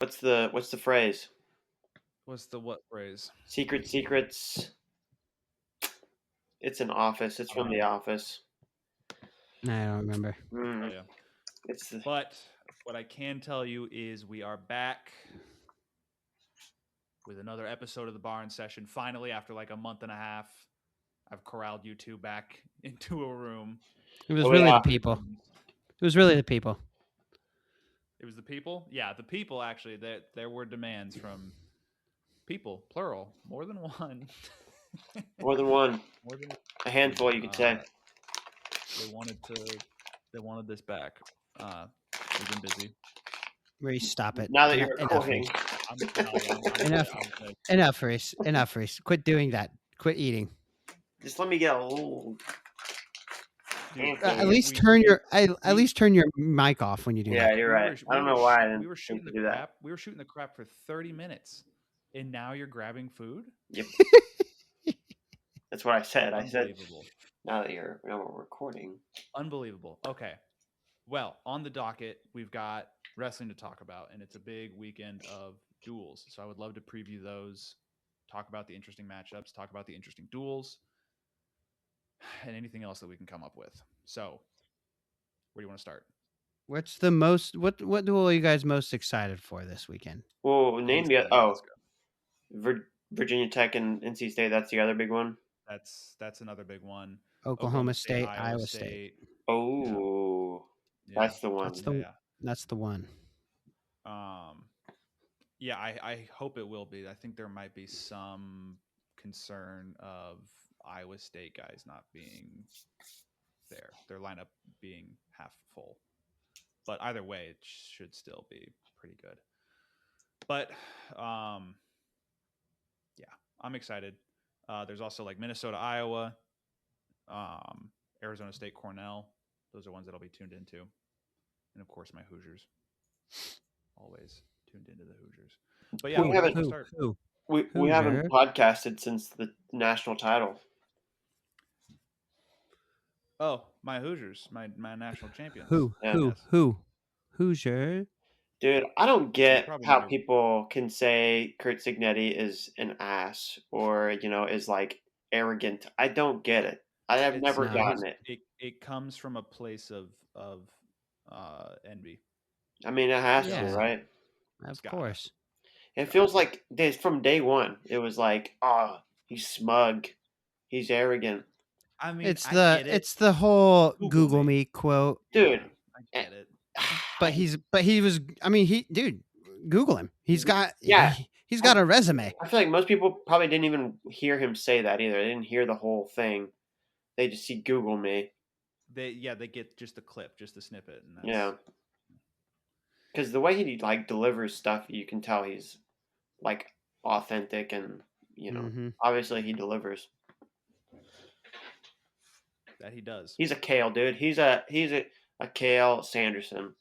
What's the phrase? What's the what phrase? Secrets. It's an office. It's from The Office. I don't remember. Oh, yeah. It's But what I can tell you is we are back with another episode of the Barn Session. Finally, after like a month and a half, I've corralled you two back into a room. It was really the people. It was really the people. It was the people? Yeah, the people, actually. There were demands from people, plural, more than one. more than one. More than A handful, you could say. They wanted this back. We've been busy. Reese, stop it. Now that you're recording. Enough, Reese. Enough, Reese. Quit doing that. Quit eating. Just let me get a little. At least turn your mic off when you do that. Yeah, you're right. I don't know why I didn't we were shooting the do crap. that. We were shooting the crap for 30 minutes, and now you're grabbing food. Yep. That's what I said. I said now that we're recording. Unbelievable. Okay. Well, on the docket, we've got wrestling to talk about, and it's a big weekend of duels. So I would love to preview those, talk about the interesting matchups, talk about the interesting duels, and anything else that we can come up with. So, where do you want to start? What's the most? What duel are you guys most excited for this weekend? Well, name the Virginia Tech and NC State. That's the other big one. That's another big one. Oklahoma State, Iowa State. Oh, yeah. That's the one. That's the one. Yeah, I hope it will be. I think there might be some concern of Iowa State guys not being there, their lineup being half full. But either way, it should still be pretty good. But yeah, I'm excited. There's also like Minnesota, Iowa, Arizona State, Cornell. Those are ones that I'll be tuned into. And of course, my Hoosiers. Always tuned into the Hoosiers. But yeah, we haven't podcasted since the national title. Oh, my Hoosiers, my national champions. Who? Hoosier. Dude, I don't get how people can say Kurt Signetti is an ass or, is like arrogant. I don't get it. I have never gotten it. It comes from a place of envy. I mean, it has to, right? Of course. It feels like from day one, it was like, he's smug. He's arrogant. I mean, it's the whole Google me quote. Dude. I get it. Google him. He's got he's got a resume. I feel like most people probably didn't even hear him say that either. They didn't hear the whole thing. They just see Google me. They get just the clip, just the snippet. And yeah. Because the way he like delivers stuff, you can tell he's like authentic and obviously he delivers. That he does. He's a Kale, dude. He's a Kale Sanderson.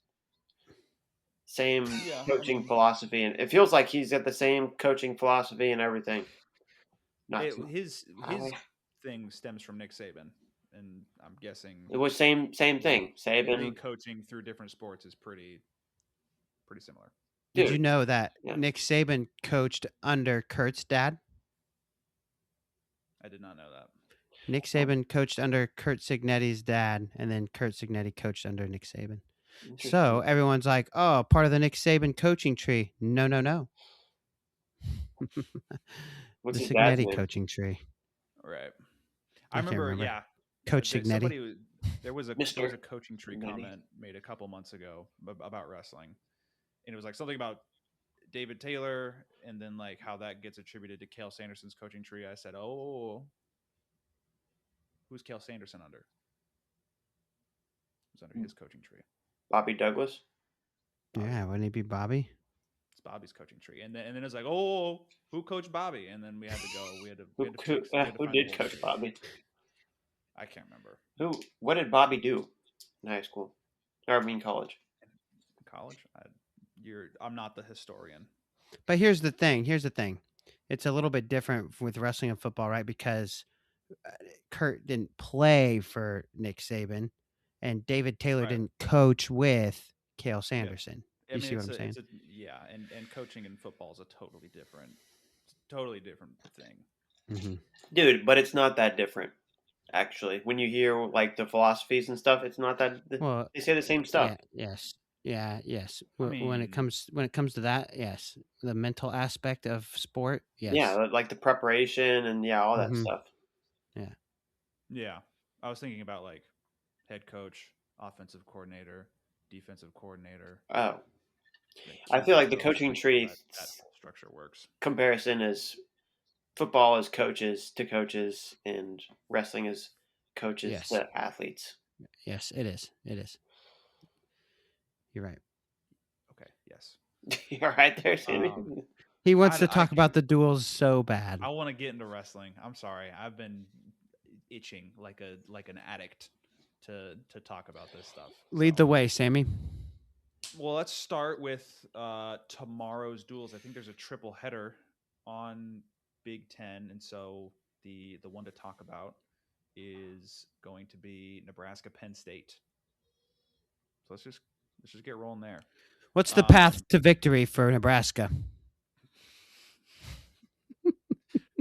Same coaching philosophy, and it feels like he's got the same coaching philosophy and everything. His thing stems from Nick Saban, and I'm guessing it was same thing. Saban coaching through different sports is pretty similar. Dude, did you know that Nick Saban coached under Kurt's dad? I did not know that. Nick Saban coached under Kurt Signetti's dad, and then Kurt Signetti coached under Nick Saban. So everyone's like, "Oh, part of the Nick Saban coaching tree." No. What's the Signetti coaching tree? Right. I remember. Yeah. Coach Signetti. There was a coaching tree comment made a couple months ago about wrestling, and it was like something about David Taylor, and then like how that gets attributed to Cale Sanderson's coaching tree. I said, "Oh, who's Cale Sanderson under? Who's under his coaching tree?" Bobby Douglas. Yeah, wouldn't he be Bobby? It's Bobby's coaching tree, and then it's like, oh, who coached Bobby? And then we had to go. Who did coach Bobby? I can't remember. What did Bobby do in high school? Or I mean college. College? I'm not the historian. But here's the thing. It's a little bit different with wrestling and football, right? Because Kurt didn't play for Nick Saban, and David Taylor didn't coach with Cale Sanderson. You see what I'm saying? And coaching in football is a totally different thing. Mm-hmm. Dude, but it's not that different. Actually, when you hear like the philosophies and stuff, it's not that Well, they say the same stuff. yes. When it mean- comes to that, yes, the mental aspect of sport, yes. Yeah, like the preparation and all that stuff. Yeah. Yeah. I was thinking about like head coach, offensive coordinator, defensive coordinator. Oh, the I feel QB like the coach, coaching tree that structure works. comparison is football is coaches to coaches and wrestling is coaches to athletes. Yes, it is. It is. You're right. Okay. Yes. You're right there, Sammy. He wants to talk about the duels so bad. I want to get into wrestling. I'm sorry. I've been itching like an addict to talk about this stuff. Lead the way, Sammy. Well, let's start with tomorrow's duels. I think there's a triple header on Big Ten, and so the one to talk about is going to be Nebraska Penn State. So let's just get rolling there. What's the path to victory for Nebraska?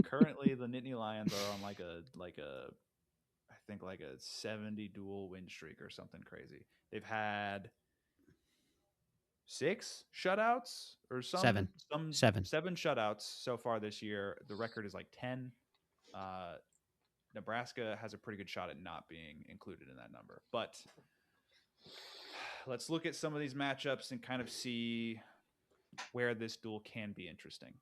Currently, the Nittany Lions are on like a 70 duel win streak or something crazy. They've had 6 shutouts or Seven shutouts so far this year. The record is like 10. Nebraska has a pretty good shot at not being included in that number. But let's look at some of these matchups and kind of see where this duel can be interesting.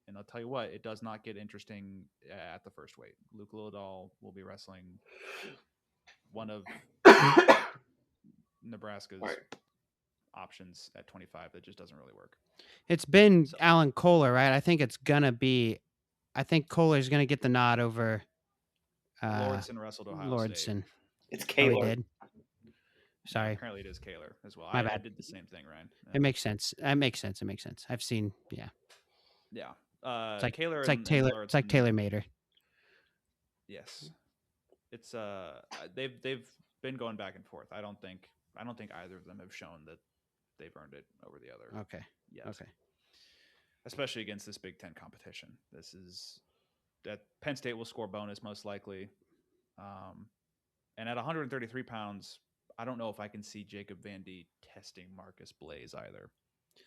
And I'll tell you what, it does not get interesting at the first weight. Luke Lillidahl will be wrestling one of Nebraska's options at 25 that just doesn't really work. It's been Alan Kohler, right? I think Kohler's going to get the nod over Lordson wrestled Ohio State. It's Kaler. Oh, he did? Sorry. Yeah, apparently it is Kaler as well. My bad. I did the same thing, Ryan. It makes sense. It makes sense. I've seen, Yeah. It's like Kaler. It's like Taylor. It's like Taylor Mater. Yes. It's they've been going back and forth. I don't think either of them have shown that they've earned it over the other. Okay. Yet. Okay. Especially against this Big Ten competition. This is that Penn State will score bonus most likely. And at 133 pounds, I don't know if I can see Jacob Van D testing Marcus Blaze either,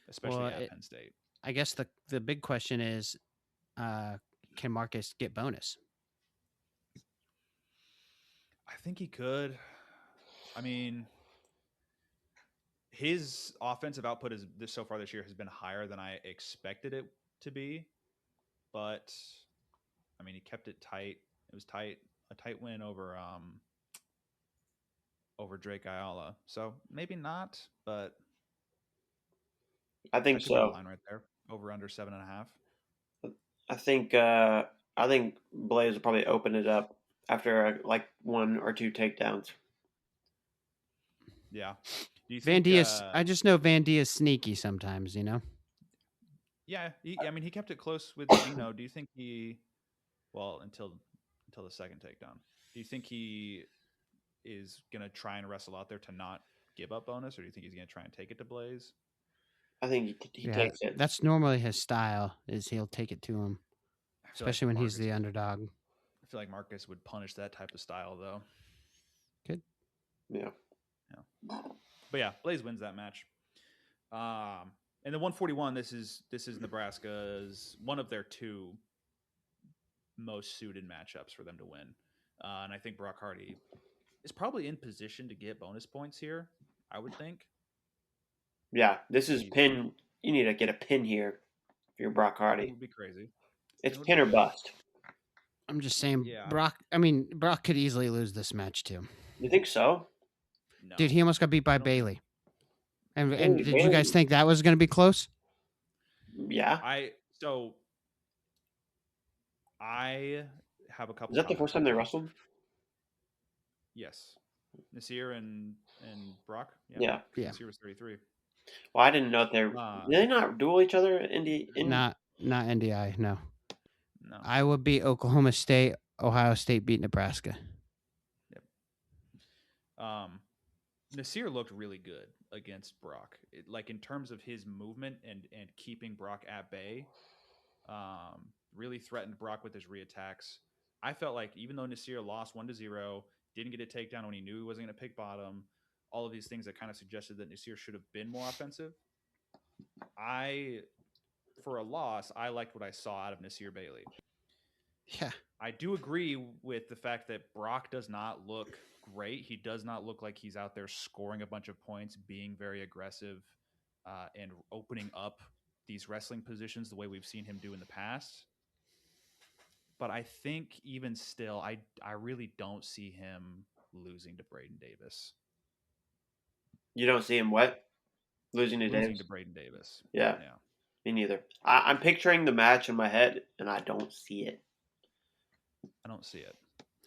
especially at Penn State. I guess the big question is, can Marcus get bonus? I think he could. I mean, his offensive output so far this year has been higher than I expected it to be, but I mean, he kept it tight. It was tight, a tight win over Drake Ayala. So maybe not, but I think so. Line right there, over under 7.5. I think Blaze will probably open it up after like 1 or 2 takedowns. Yeah. Van D is. I just know Van D is sneaky sometimes. Yeah. He kept it close with Gino. Do you think until the second takedown? Do you think he is gonna try and wrestle out there to not give up bonus, or do you think he's gonna try and take it to Blaze? I think he takes it. That's normally his style. Is he'll take it to him, especially when he's the underdog. I feel like Marcus would punish that type of style, though. Good. Yeah. But yeah, Blaze wins that match. And the 141, this is Nebraska's one of their 2 most suited matchups for them to win. And I think Brock Hardy is probably in position to get bonus points here, I would think. Yeah, this is pin. You need to get a pin here if you're Brock Hardy. It would be crazy. It's pin or bust. I'm just saying, yeah. Brock could easily lose this match too. You think so? No. Dude, he almost got beat by Bailey. And did you guys think that was going to be close? Yeah. I have a couple. Is that the first time they wrestled? Yes. Nasir and Brock? Yeah. Nasir was 33. Well, I didn't know if did they not duel each other Not NDI, no. No. Iowa beat Oklahoma State, Ohio State beat Nebraska. Yep. Nasir looked really good against Brock. Like in terms of his movement and keeping Brock at bay, really threatened Brock with his reattacks. I felt like even though Nasir lost 1-0, didn't get a takedown when he knew he wasn't going to pick bottom, all of these things that kind of suggested that Nasir should have been more offensive. For a loss, I liked what I saw out of Nasir Bailey. Yeah. I do agree with the fact that Brock does not look great. He does not look like he's out there scoring a bunch of points, being very aggressive, and opening up these wrestling positions the way we've seen him do in the past. But I think even still, I really don't see him losing to Braden Davis. You don't see him what? Losing to Braden Davis. Yeah. Me neither. I'm picturing the match in my head, and I don't see it. I don't see it. I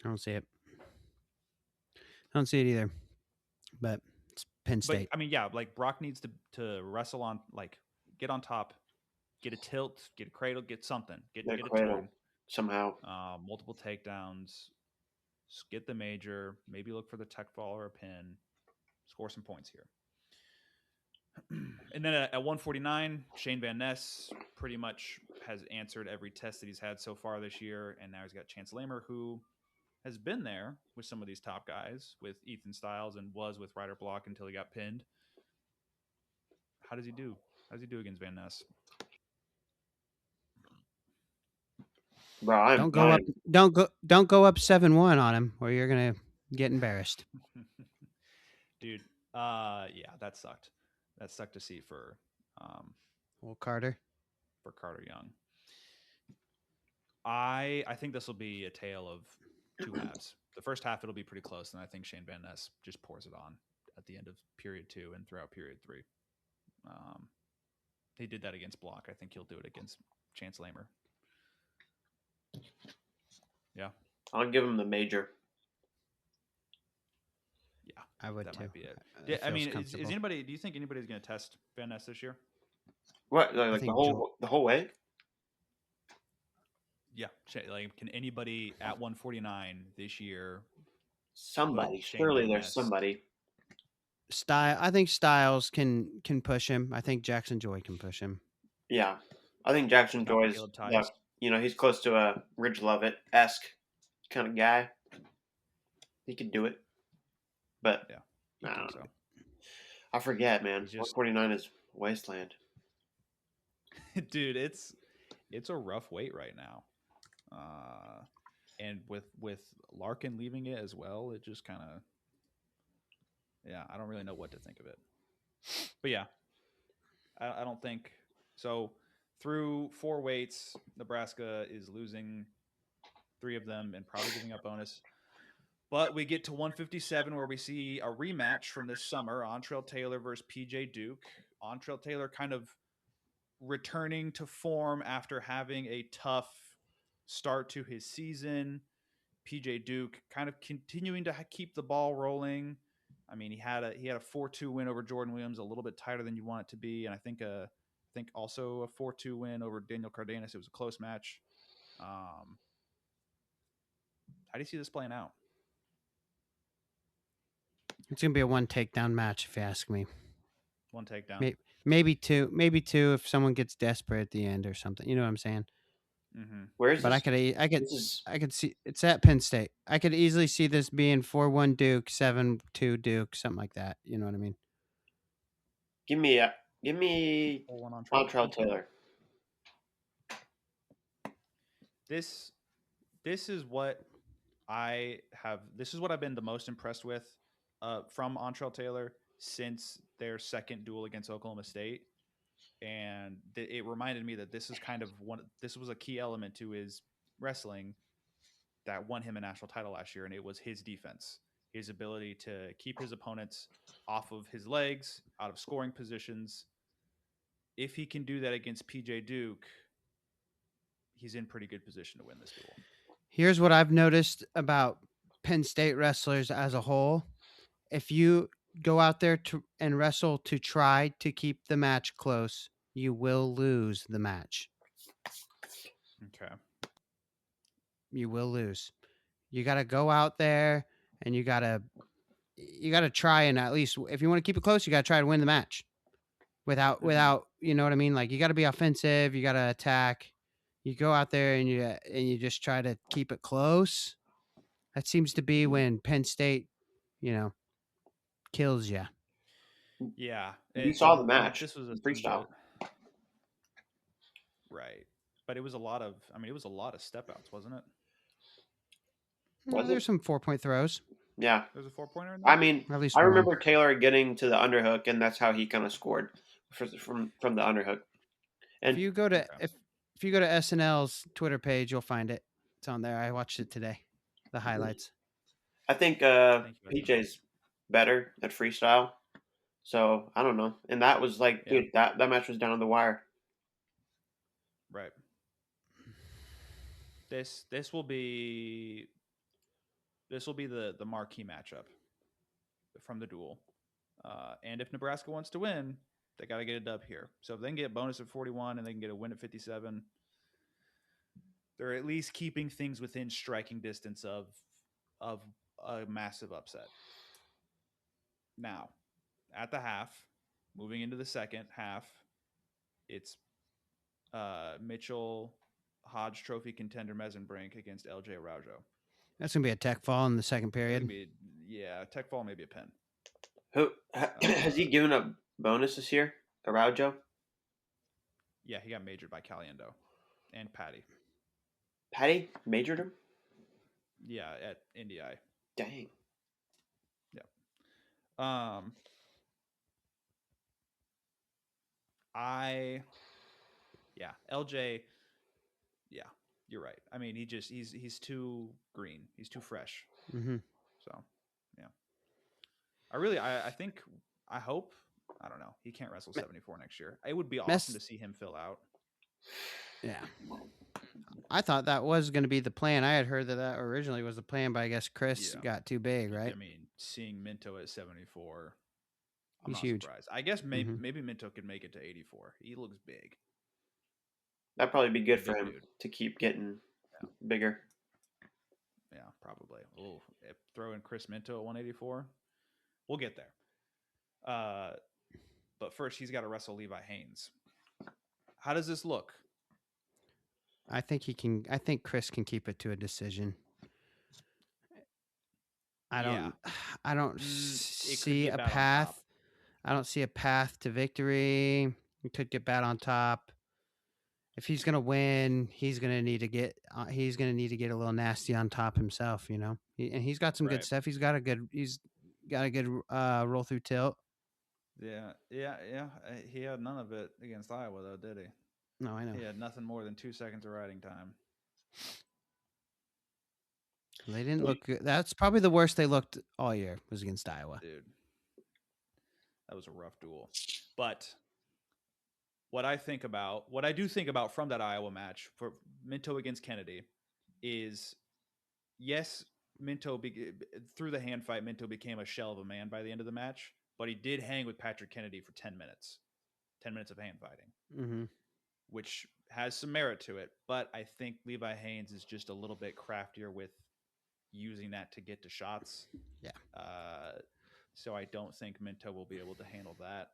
don't see it either. But it's Penn State. But, I mean, yeah, like Brock needs to wrestle on, like, get on top, get a tilt, get a cradle, get something, get a turn somehow. Multiple takedowns, get the major, maybe look for the tech fall or a pin, score some points here. And then at 149, Shane Van Ness pretty much has answered every test that he's had so far this year, and now he's got Chance Lamer, who has been there with some of these top guys, with Ethan Styles, and was with Ryder Block until he got pinned. How does he do? How does he do against Van Ness? Bro, don't go up 7-1 on him, or you're gonna get embarrassed. Dude, yeah, that sucked. That sucked to see for Carter. For Carter Young. I think this will be a tale of two halves. The first half it'll be pretty close, and I think Shane Van Ness just pours it on at the end of period 2 and throughout period 3. He did that against Block. I think he'll do it against Chance Lamer. Yeah. I'll give him the major. Yeah, I would that too. Might be it. I mean, is anybody? Do you think anybody's going to test Van Ness this year? What, like the whole way? Yeah, like can anybody at 149 this year? Somebody, surely there's somebody. I think Styles can push him. I think Jackson Joy can push him. Yeah, I think Jackson Joy is, he's close to a Ridge Lovett-esque kind of guy. He could do it, but yeah, I think so. I forget, man. 149 is wasteland. Dude, it's a rough weight right now, and with Larkin leaving it as well, it just kind of, I don't really know what to think of it. But yeah, I don't think so. Through 4 weights, Nebraska is losing 3 of them and probably giving up bonus. But we get to 157 where we see a rematch from this summer, Ontrell Taylor versus PJ Duke. Ontrell Taylor kind of returning to form after having a tough start to his season. PJ Duke kind of continuing to keep the ball rolling. I mean, he had a 4-2 win over Jordan Williams, a little bit tighter than you want it to be, and I think also a 4-2 win over Daniel Cardenas. It was a close match. How do you see this playing out? It's gonna be a 1 takedown match, if you ask me. 1 takedown, maybe two if someone gets desperate at the end or something. You know what I'm saying? Mm-hmm. Where is but this? I could see it's at Penn State. I could easily see this being 4-1 Duke, 7-2 Duke, something like that. You know what I mean? Give me Ontrell Taylor. This is what I have. This is what I've been the most impressed with from Ontrell Taylor since their second duel against Oklahoma State. And it reminded me that this is kind of this was a key element to his wrestling that won him a national title last year, and it was his defense, his ability to keep his opponents off of his legs, out of scoring positions. If he can do that against PJ Duke, he's in pretty good position to win this duel. Here's what I've noticed about Penn State wrestlers as a whole. If you go out there and wrestle to try to keep the match close, you will lose the match. Okay. You will lose. You got to go out there and you got to you got to try and at least if you want to keep it close, you got to try to win the match without you know what I mean. Like you got to be offensive, you got to attack. You go out there and you just try to keep it close. That seems to be when Penn State, kills you. Yeah, You saw the and if match, this was a freestyle. Right, but it was a lot of. I mean, it was a lot of step outs, wasn't it? There's some 4-point throws. Yeah, there's a 4-pointer in there. I mean, at least I one. remember Taylor getting to the underhook, and that's how he kind of scored from the underhook. And if you go to if you go to SNL's Twitter page, you'll find it. It's on there. I watched it today. The highlights. I think PJ's better at freestyle, so I don't know. And that was like, dude, that match was down to the wire. Right. This will be the marquee matchup from the duel. And if Nebraska wants to win, they got to get a dub here. So if they can get a bonus at 41 and they can get a win at 57, they're at least keeping things within striking distance of a massive upset. Now, at the half, moving into the second half, it's Mitchell Hodge Trophy contender Mesenbrink against LJ Araujo. That's gonna be a tech fall in the second period. Tech fall, maybe a Penn. Who has he given up bonus this year? Araujo? Yeah, he got majored by Caliendo and Patty. Patty majored him? Yeah, at NDI. Dang. Yeah. LJ. Yeah, you're right. I mean, he's too green. He's too fresh. Mm-hmm. So, yeah. I hope. I don't know. He can't wrestle 74 next year. It would be awesome to see him fill out. Yeah. I thought that was going to be the plan. I had heard that originally was the plan, but I guess Chris got too big, right? I mean, seeing Minto at 74, he's huge. Surprised. I guess maybe Minto could make it to 84. He looks big. That'd probably be good for him to keep getting bigger. Yeah, probably. Oh, throw in Chris Minto at 184. We'll get there. But first, he's got to wrestle Levi Haynes. How does this look? I think he can. I think Chris can keep it to a decision. I don't see a path. I don't see a path to victory. He could get bad on top. If he's gonna win, he's gonna need to get. He's gonna need to get a little nasty on top himself. And he's got some good stuff. He's got a good roll through tilt. Yeah. He had none of it against Iowa, though, did he? No, I know. He had nothing more than 2 seconds of riding time. They didn't look good. That's probably the worst they looked all year was against Iowa. Dude, that was a rough duel. But what I do think about from that Iowa match for Minto against Kennedy is, yes, Minto through the hand fight, Minto became a shell of a man by the end of the match, but he did hang with Patrick Kennedy for 10 minutes. 10 minutes of hand fighting, which has some merit to it. But I think Levi Haynes is just a little bit craftier with using that to get to shots. Yeah. So I don't think Minto will be able to handle that.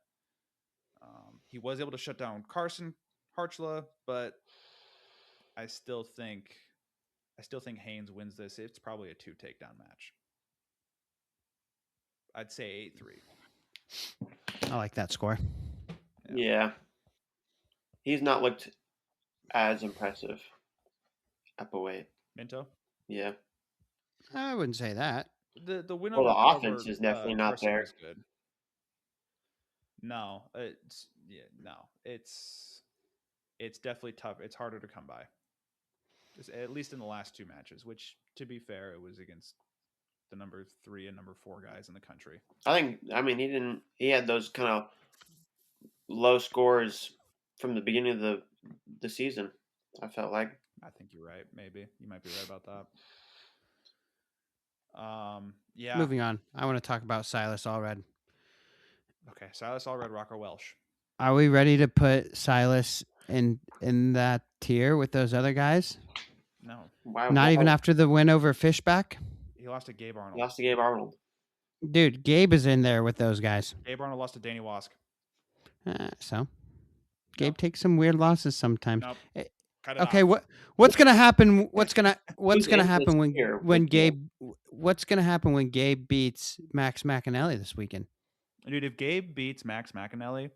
He was able to shut down Carson Harchla, but I still think Haynes wins this. It's probably a 2 takedown match. I'd say 8-3. I like that score. Yeah. He's not looked as impressive at the weight. Minto? Yeah. I wouldn't say that. The win over the offense is definitely not there. Good. No, it's definitely tough. It's harder to come by. At least in the last 2 matches, which, to be fair, it was against the number 3 and number 4 guys in the country. He had those kind of low scores from the beginning of the season, I felt like. I think you're right. Maybe. You might be right about that. Yeah. Moving on. I want to talk about Silas Allred. Okay, Silas Allred, Rocco Welsh. Are we ready to put Silas in that tier with those other guys? No. Not even after the win over Fishback? He lost to Gabe Arnold. Lost to Gabe Arnold. Dude, Gabe is in there with those guys. Gabe Arnold lost to Danny Wask. So Gabe takes some weird losses sometimes. Nope. Cut it Okay, off. what's gonna happen? What's gonna in happen this tier when with you? Gabe? What's gonna happen when Gabe beats Max McAnally this weekend? Dude, if Gabe beats Max McAnally,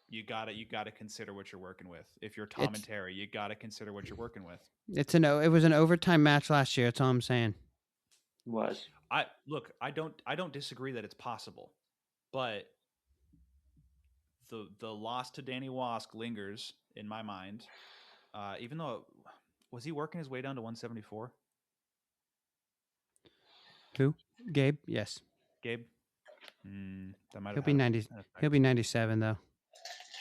you gotta consider what you're working with. If you're Tom and Terry, you gotta consider what you're working with. It was an overtime match last year. That's all I'm saying. I don't disagree that it's possible, but the loss to Danny Wask lingers in my mind. Even though was he working his way down to 174? Who? Gabe? Yes. Gabe. That might He'll be 90. He'll be 97 though.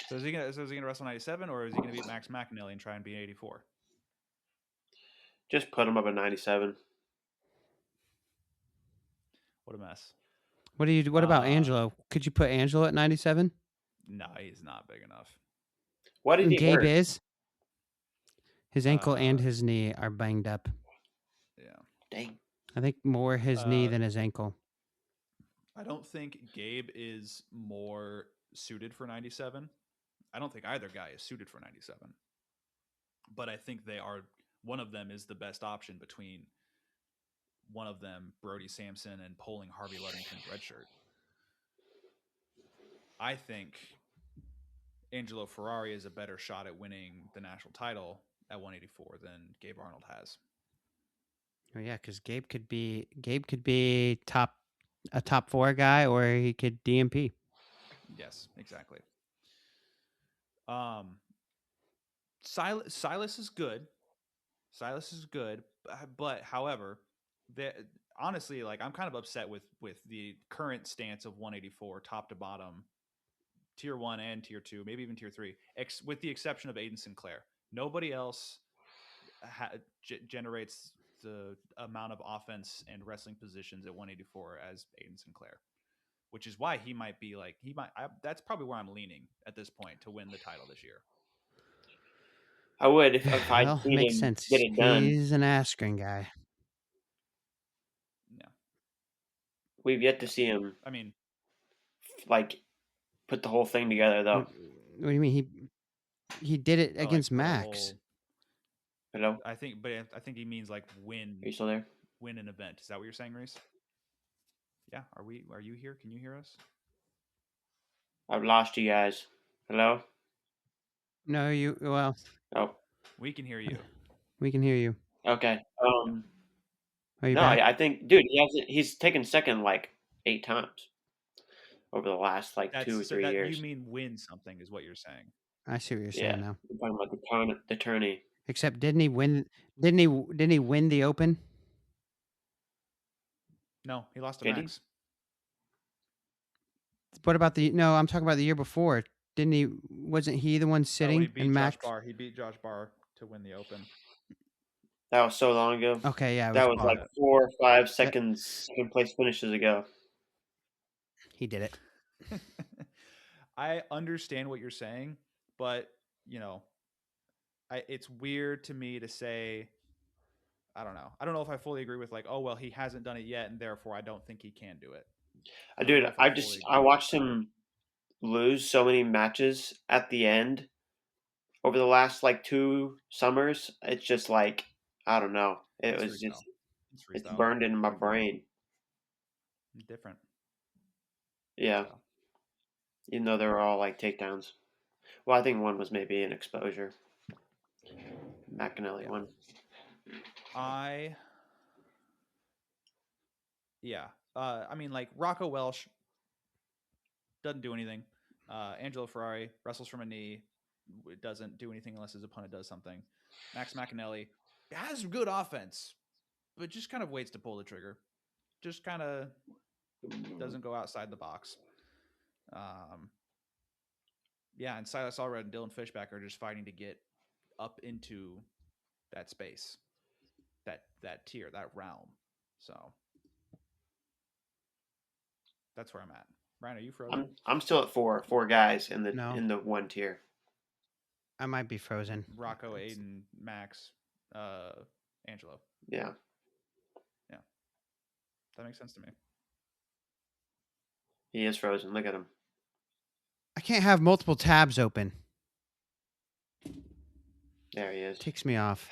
So is he gonna wrestle 97, or is he gonna beat Max McAnally and try and beat 84? Just put him up at 97. What a mess. What about Angelo? Could you put Angelo at 97? No, he's not big enough. What did he Gabe hurt? is. His ankle and his knee are banged up. Yeah. Dang. I think more his knee than his ankle. I don't think Gabe is more suited for 97. I don't think either guy is suited for 97. But I think one of them is the best option between one of them, Brody Sampson, and pulling Harvey Ludington's red shirt. I think Angelo Ferrari is a better shot at winning the national title at 184 than Gabe Arnold has. Oh yeah, because Gabe could be a top 4 guy, or he could DMP. Yes, exactly. Silas is good. Silas is good, but however, honestly, like I'm kind of upset with the current stance of 184 top to bottom, tier 1 and tier 2, maybe even tier 3, with the exception of Aiden Sinclair. Nobody else generates the amount of offense and wrestling positions at 184 as Aiden Sinclair, which is why he might be like that's probably where I'm leaning at this point to win the title this year. I would if I'd seen makes him sense. get it done. He's an Askren guy. Yeah, we've yet to see him. I mean, like put the whole thing together, though. What do you mean he did it against Max? Hello. I think he means like win. Are you still there? Win an event. Is that what you're saying, Reese? Yeah. Are you here? Can you hear us? I've lost you guys. Hello. No, well. Oh. We can hear you. We can hear you. Okay. Are you back? I think, dude, he's taken second like 8 times over the last 2 or 3 years. You mean win something is what you're saying. I see what you're saying now. We're talking about the tourney. Except didn't he win the Open? No, he lost to Max. What about I'm talking about the year before. Wasn't he the one sitting in Max? He beat Josh Barr to win the Open. That was so long ago. Okay, yeah. That was like 4 or 5 seconds second place finishes ago. He did it. I understand what you're saying, but it's weird to me to say. I don't know. I don't know if I fully agree with oh well, he hasn't done it yet, and therefore I don't think he can do it. Dude, I watched him lose so many matches at the end over the last 2 summers. It's just I don't know. It's burned into my brain. Different. Yeah. So. Even though they were all takedowns. Well, I think one was maybe an exposure. McAnally one. I mean, Rocco Welsh doesn't do anything. Angelo Ferrari wrestles from a knee. It doesn't do anything unless his opponent does something. Max McAnally has good offense, but just kind of waits to pull the trigger. Just kind of doesn't go outside the box. And Silas Allred and Dylan Fishback are just fighting to get up into that space, that tier, that realm. So that's where I'm at. Ryan, are you frozen? I'm still at 4 guys in the one tier. I might be frozen. Rocco, Aiden, Max, Angelo. Yeah. That makes sense to me. He is frozen. Look at him. I can't have multiple tabs open. There he is. Takes me off.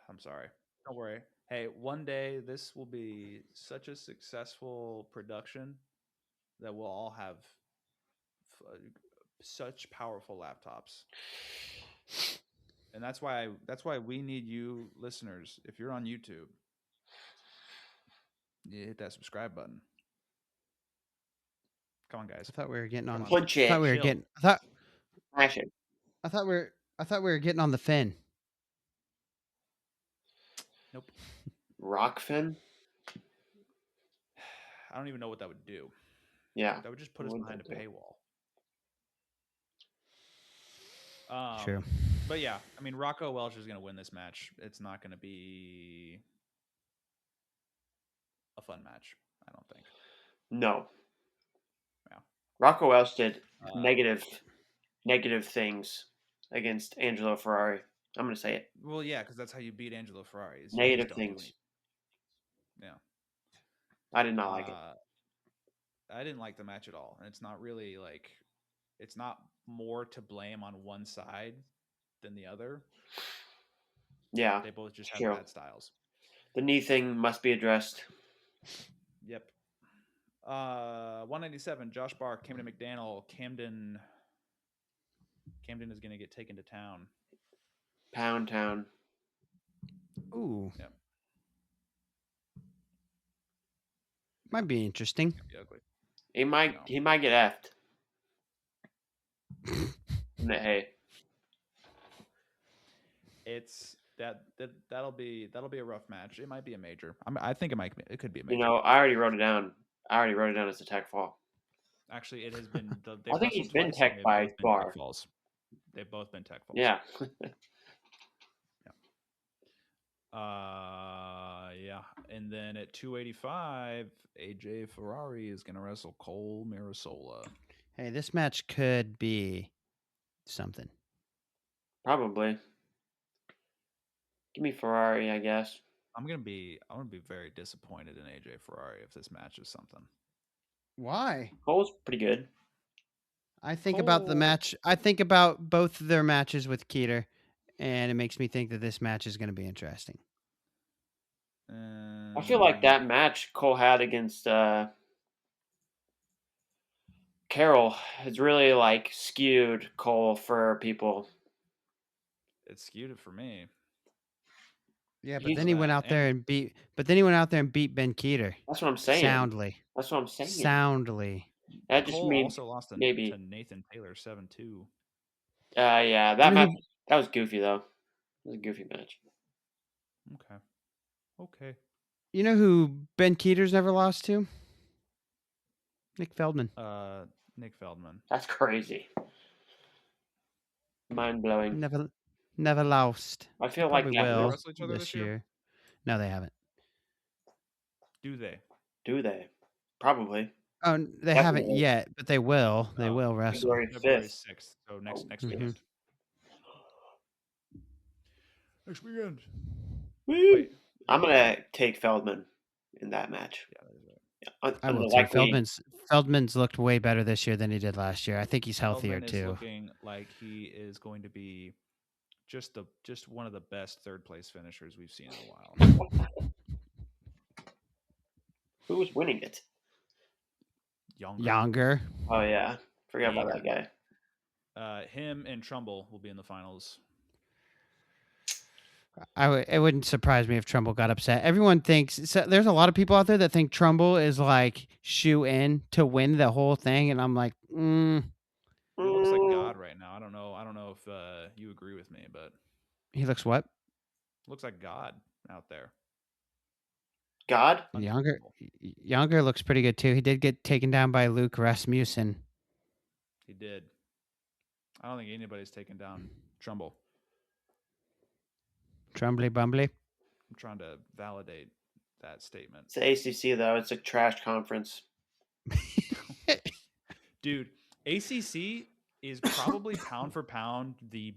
I'm sorry. Don't worry. Hey, one day this will be such a successful production that we'll all have such powerful laptops. And that's why we need you listeners. If you're on YouTube, you hit that subscribe button. Come on, guys. I thought we were getting on. Punch I it. thought we were Chill. getting. Smash it. I thought we were getting on the fin. Nope. Rockfin? I don't even know what that would do. Yeah. That would just put us What would behind a that do? paywall. True. But yeah, I mean, Rocco Welch is going to win this match. It's not going to be a fun match, I don't think. No. Yeah. Rocco Welch did negative things against Angelo Ferrari. I'm going to say it. Well, yeah, because that's how you beat Angelo Ferrari. Is you Negative just don't do things. anything. I did not like it. I didn't like the match at all. And it's not really like, it's not more to blame on one side than the other. Yeah. They both just have true. bad styles. The knee thing must be addressed. Yep. 197, Josh Barr, Camden McDaniel. Camden is going to get taken to town. Pound Town. Ooh. Yep. Might be interesting. Be ugly. He might get effed. Hey. It's that'll be a rough match. It might be a major. I think it could be a major. You know, I already wrote it down. As a tech fall. Actually, it has been. I think he's been tech by Barr. Falls. They've both been tech falls. Yeah. Yeah. And then at 285, AJ Ferrari is going to wrestle Cole Mirasola. Hey, this match could be something. Probably. Give me Ferrari, I guess. I'm gonna be very disappointed in AJ Ferrari if this match is something. Why? Cole's pretty good. I think about the match. I think about both of their matches with Keeter, and it makes me think that this match is going to be interesting. I feel like that match Cole had against Carroll has really like skewed Cole for people. It skewed it for me. Yeah, but then he went out there and beat. But then he went out there and beat Ben Keeter. That's what I'm saying. Soundly. That's what I'm saying. Soundly. That just Cole means also lost to Nathan Taylor 7-2. Yeah, that match that was goofy though. It was a goofy match. Okay. You know who Ben Keeter's never lost to? Nick Feldman. Nick Feldman. That's crazy. Mind blowing. Never lost. I feel Probably like that will wrestle each other this year? No, they haven't. Do they? Probably. Oh, they haven't yet, but they will. They will wrestle. February 6th. So next weekend. Next weekend. Wait, I'm gonna take Feldman in that match. Yeah, I will too. Feldman's looked way better this year than he did last year. I think he's healthier Feldman too. Is looking like he is going to be just one of the best third place finishers we've seen in a while. Who was winning it? Younger. Oh yeah, forgot about that guy. Him and Trumbull will be in the finals. It wouldn't surprise me if Trumbull got upset. Everyone thinks there's a lot of people out there that think Trumbull is like shoe in to win the whole thing, and I'm like, He looks like God right now. I don't know if you agree with me, but he looks what? Looks like God out there. God? Younger looks pretty good too. He did get taken down by Luke Rasmussen. He did. I don't think anybody's taken down Trumbull. Trumbly Bumbly. I'm trying to validate that statement. It's the ACC though. It's a trash conference. Dude, ACC is probably pound for pound the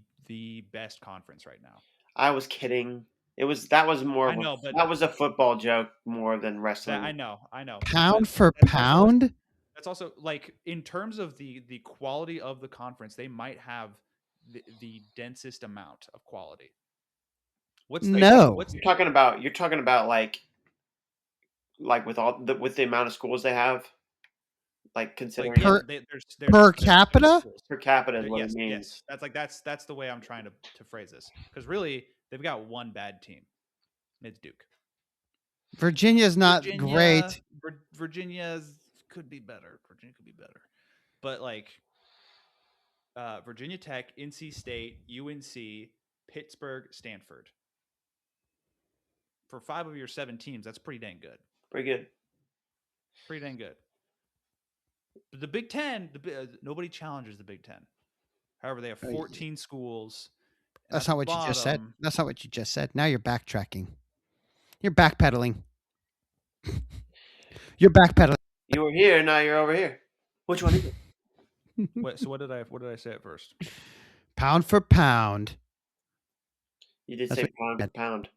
best conference right now. I was kidding. That was a football joke more than wrestling. I know. Pound for pound? That's also like in terms of the quality of the conference, they might have the densest amount of quality. No. You're talking about like with the amount of schools they have, like considering Like, yeah, Per- there's per there's capita? schools. per capita is what Yes, it means. that's the way I'm trying to phrase this, because really they've got one bad team, and it's Duke. Virginia's not great. Virginia could be better. Virginia could be better, but like Virginia Tech, NC State, UNC, Pittsburgh, Stanford. For 5 of your 7 teams, that's pretty dang good. Pretty good. Pretty dang good. But the Big Ten, nobody challenges the Big Ten. However, they have 14 schools. That's not what you just said. That's not what you just said. Now you're backtracking. You're backpedaling. You're backpedaling. You were here, now you're over here. Which one is it? Wait, so what did I say at first? Pound for pound. You did That's say what you pound for said. pound.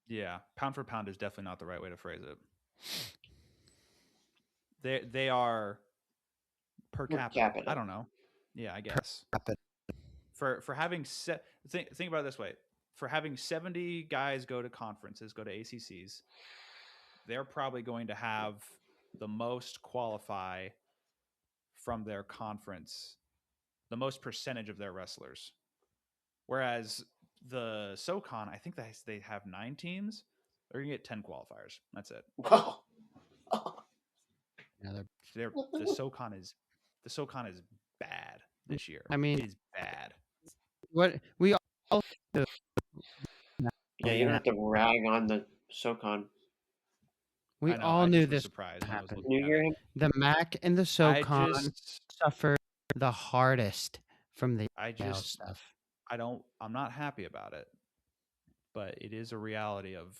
Yeah, pound for pound is definitely not the right way to phrase it. They are per capita. I don't know. Yeah, I guess. For having think about it this way. For having 70 guys go to conferences, go to ACCs, they're probably going to have the most qualify from their conference, the most percentage of their wrestlers. Whereas the SoCon, I think they have 9 teams. They're gonna get 10 qualifiers. That's it. Whoa. Yeah, the SoCon is bad this year. I mean, it is bad. What we all do. Yeah, you don't have to rag on the SoCon. We I know, all I knew just was this surprised would when I was happen. looking You at hear it. him? The MAC and the SoCon suffered the hardest from the stuff. I'm not happy about it, but it is a reality of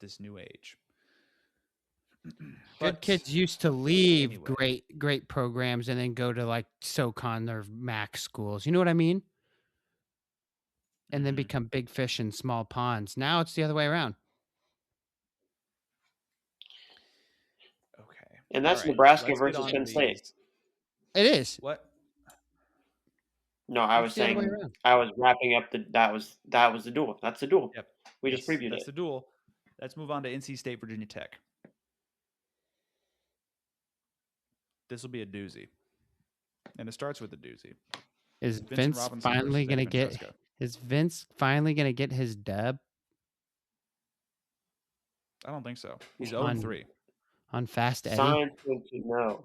this new age. Good kids used to leave great programs and then go to like SoCon or MAC schools. You know what I mean? And then become big fish in small ponds. Now it's the other way around. Okay. And that's Nebraska versus Penn State. It is. What? No, I was saying I was wrapping up that was the duel. That's the duel. Yep. We just previewed That's the duel. Let's move on to NC State, Virginia Tech. This will be a doozy. And it starts with a doozy. Is Vince finally going to get his dub? I don't think so. He's 0-3. On Fast Eddie? Science wants to know.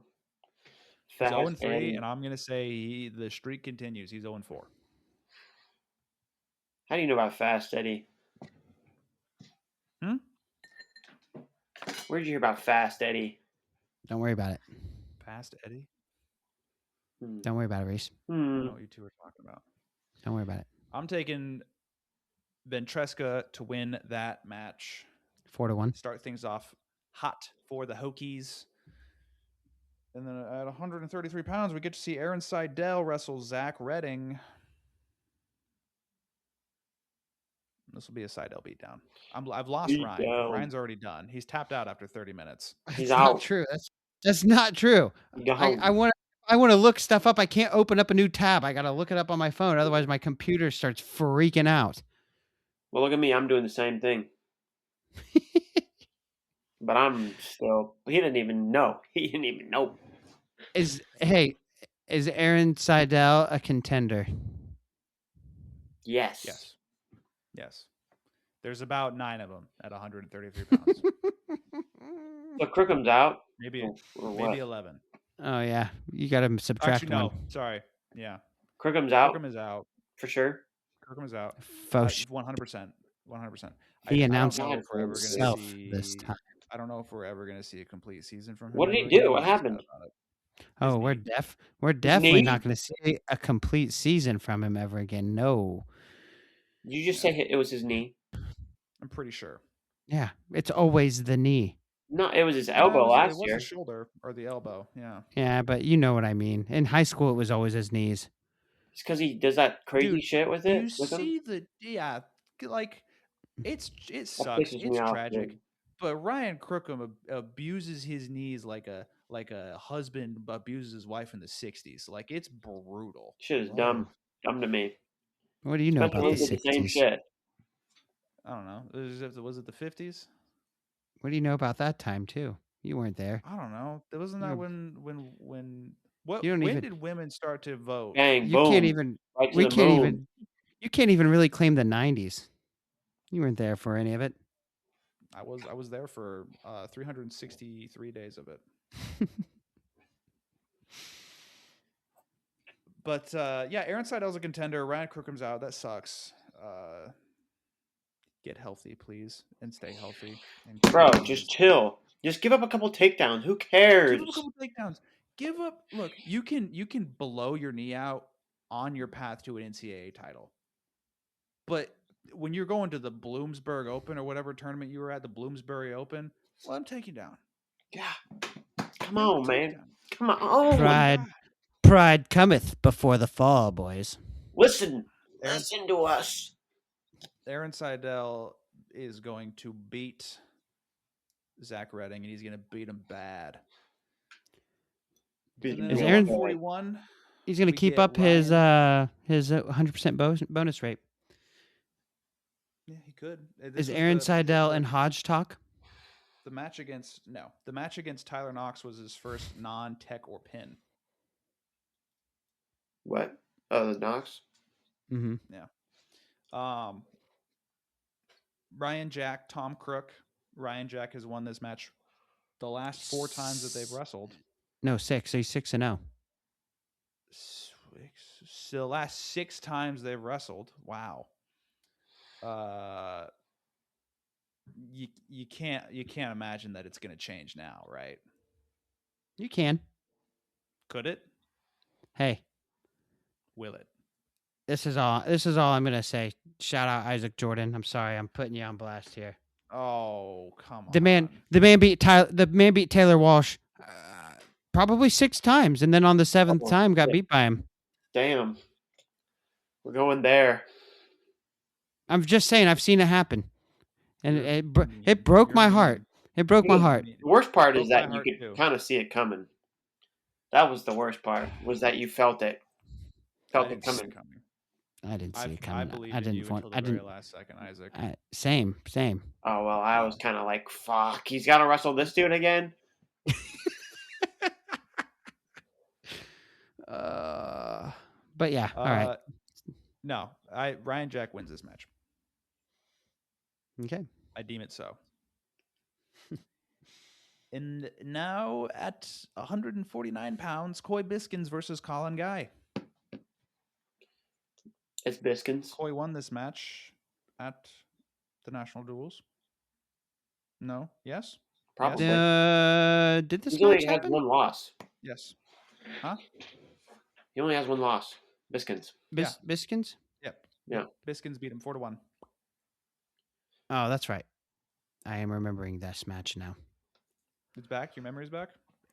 He's 0-3, and I'm going to say the streak continues. He's 0-4. How do you know about Fast Eddie? Where did you hear about Fast Eddie? Don't worry about it. Fast Eddie? Don't worry about it, Reese. I don't know what you two are talking about. Don't worry about it. I'm taking Ventresca to win that match. 4-1. Start things off hot for the Hokies. And then at 133 pounds, we get to see Aaron Seidel wrestle Zach Redding. This will be a Seidel beatdown. I've lost Ryan. Ryan's already done. He's tapped out after 30 minutes. He's out. Not true. That's not true. I want to look stuff up. I can't open up a new tab. I got to look it up on my phone. Otherwise, my computer starts freaking out. Well, look at me. I'm doing the same thing. But I'm still. He didn't even know. Is Aaron Seidel a contender? Yes. There's about 9 of them at 133 pounds. So Crookham's out. Maybe 11. Oh yeah, you got to subtract Actually, no. one. Sorry. Yeah. Crookham's out. Crookham is out for sure. Crookham is out. 100%. 100%. He announced himself this time. I don't know if we're ever going to see a complete season from him. What did he do? What happened? Oh, we're definitely not going to see a complete season from him ever again. No. Did you just say it was his knee? I'm pretty sure. Yeah, it's always the knee. No, it was his elbow last year. It was the shoulder or the elbow. Yeah. Yeah, but you know what I mean. In high school, it was always his knees. It's because he does that crazy shit with it. You see like it sucks. It's tragic. But Ryan Crookham abuses his knees like a husband abuses his wife in the '60s. Like it's brutal. Shit is dumb. Dumb to me. What do you know Especially about when the we did the same 60s? shit. I don't know. Was it the '50s? What do you know about that time too? You weren't there. I don't know. Wasn't that You're, you don't when even. did women start to vote? Bang, You can't boom, even. right to We the can't moon. even. You can't even really claim the '90s. You weren't there for any of it. I was there for 363 days of it. But yeah, Aaron Seidel's a contender. Ryan Crookham's out. That sucks. Get healthy, please, and stay healthy. And Bro, Cody just needs chill. Just give up a couple takedowns. Who give up a cares? couple takedowns. Give up. Look, you can blow your knee out on your path to an NCAA title, but when you're going to the Bloomsburg Open or whatever tournament you were at, the Bloomsbury Open, let him take you down. Yeah. Come Give him a on, man. takedown. Come on. Pride cometh before the fall, boys. Listen. Aaron, Listen to us. Aaron Seidel is going to beat Zach Redding, and he's going to beat him bad. Beat And him then Is at Aaron- 141, He's going to we keep get up his Ryan. 100% bonus rate. Yeah, he could. Is Aaron Seidel and Hodge talk? The match against Tyler Knox was his first non-tech or pin. What? Oh, the Knox? Mm-hmm. Yeah. Ryan Jack, Tom Crook. Ryan Jack has won this match the last 4 times that they've wrestled. No, 6. So he's 6-0. So the last 6 times they've wrestled. Wow. You can't imagine that it's going to change now, right? You can. Could it? Hey, Will it? this is all I'm going to say. Shout out Isaac Jordan. I'm sorry, I'm putting you on blast here. Oh, come on. The man beat Taylor Walsh probably 6 times, and then on the 7th time got beat by him. Damn. We're going there. I'm just saying, I've seen it happen, and it broke my heart. It broke my heart. The worst part is Broke that my you heart could too. kind of see it coming. That was the worst part, was that you felt it. Felt it coming. I didn't see it coming. I believed in you until the very last second, Isaac. Same. Oh, well, I was kind of like, fuck, he's got to wrestle this dude again? But yeah, all right. No, Ryan Jack wins this match. Okay. I deem it so. And now at 149 pounds, Coy Biskins versus Colin Guy. It's Biskins. Coy won this match at the National Duels. No? Yes? Probably. Did this He only match has happen? one loss. Yes. Huh? He only has one loss. Biskins. Biskins? Yep. Yeah. Biskins beat him 4-1. Oh, that's right. I am remembering this match now. It's back. Your memory's back?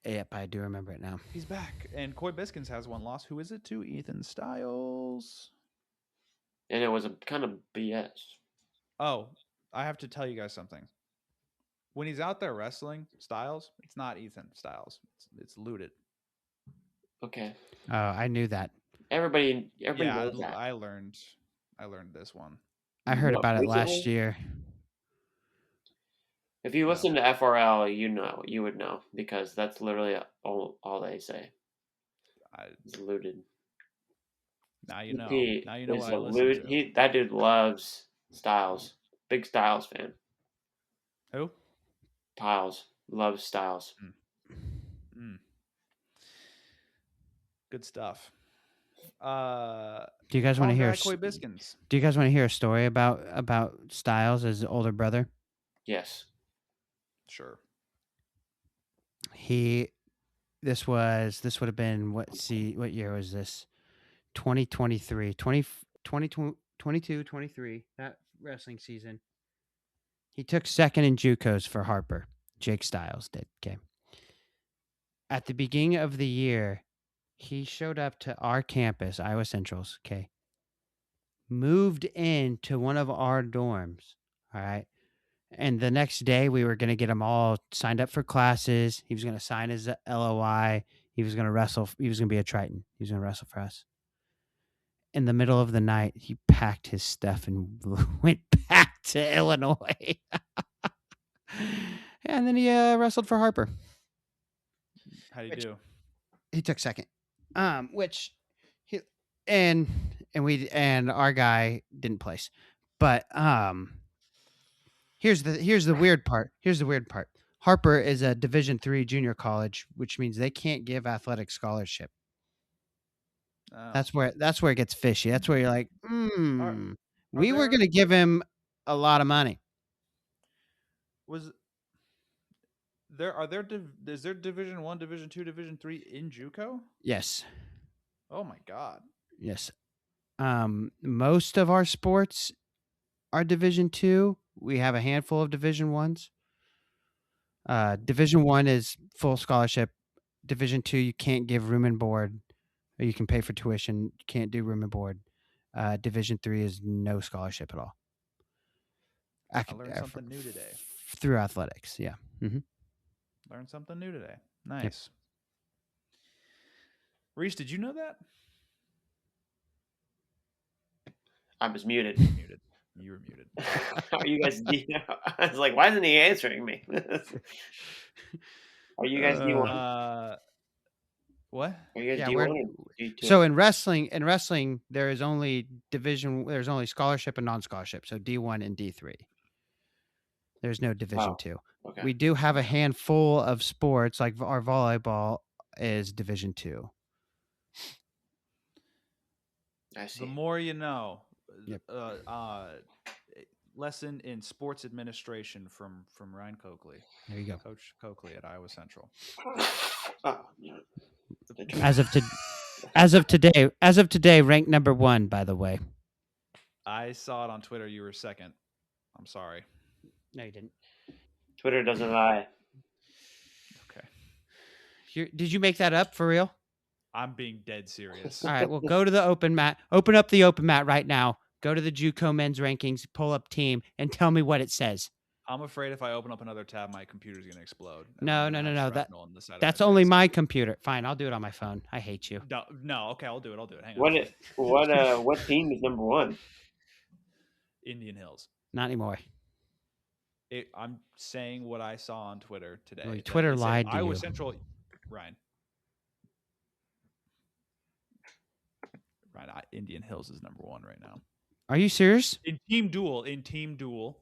Yep, I do remember it now. He's back. And Coy Biskins has one loss. Who is it to? Ethan Styles. And it was a kind of BS. Oh, I have to tell you guys something. When he's out there wrestling Styles, it's not Ethan Styles. It's Looted. Okay. Oh, I knew that. Everybody knows that. I learned this one. I heard about it last recently? year. If you listen to FRL, you would know, because that's literally all they say. It's Looted. Now you know. Now you know what I listen to. That dude loves Styles. Big Styles fan. Who? Piles. Loves Styles. Good stuff. Do you guys want to hear? Coy Biskins. Do you guys want to hear a story about Styles, his older brother? Yes. Sure. This would have been what year was this? 2023, 22, 23, that wrestling season. He took second in JUCOs for Harper. Jake Styles did. Okay. At the beginning of the year, he showed up to our campus, Iowa Central's. Okay. Moved into one of our dorms. All right. And the next day, we were going to get him all signed up for classes. He was going to sign his LOI. He was going to wrestle. He was going to be a Triton. He was going to wrestle for us. In the middle of the night, he packed his stuff and went back to Illinois. And then he wrestled for Harper. How do you do? He took second. Which he and our guy didn't place. But here's the weird part. Harper is a Division III junior college, which means they can't give athletic scholarship. Oh. That's where it gets fishy. That's where you're like, we were going to give him a lot of money. Is there Division I, Division II, Division III in JUCO? Yes. Oh my God. Yes. Most of our sports are Division II. We have a handful of Division Ones. Division I is full scholarship. Division II, you can't give room and board, or you can pay for tuition. You can't do room and board. Division III is no scholarship at all. I learned something new today. Through athletics, yeah. Mm-hmm. Learned something new today. Nice. Yep. Reese, did you know that? I was muted. You were muted. Are you guys? I was like, why isn't he answering me? Are you guys D1? What? Are you guys D1 or D2? So in wrestling, there's only scholarship and non-scholarship. So D1 and D3. There's no Division II. Okay. We do have a handful of sports, like our volleyball is Division II. I see. The more you know. Yep. Lesson in sports administration from Ryan Coakley. There you go. Coach Coakley at Iowa Central. As of today, ranked number 1, by the way. I saw it on Twitter. You were second. I'm sorry. No, you didn't. Twitter doesn't lie. Okay. Did you make that up for real? I'm being dead serious. All right. Well, go to the open mat. Open up the open mat right now. Go to the JUCO men's rankings, pull up team, and tell me what it says. I'm afraid if I open up another tab, my computer's going to explode. No. That's only my computer. Fine, I'll do it on my phone. I hate you. No. Okay, I'll do it. Hang on. What team is number 1? Indian Hills. Not anymore. I'm saying what I saw on Twitter today. Well, Twitter lied to you. Iowa Central, Ryan, Indian Hills is number 1 right now. Are you serious? In team duel.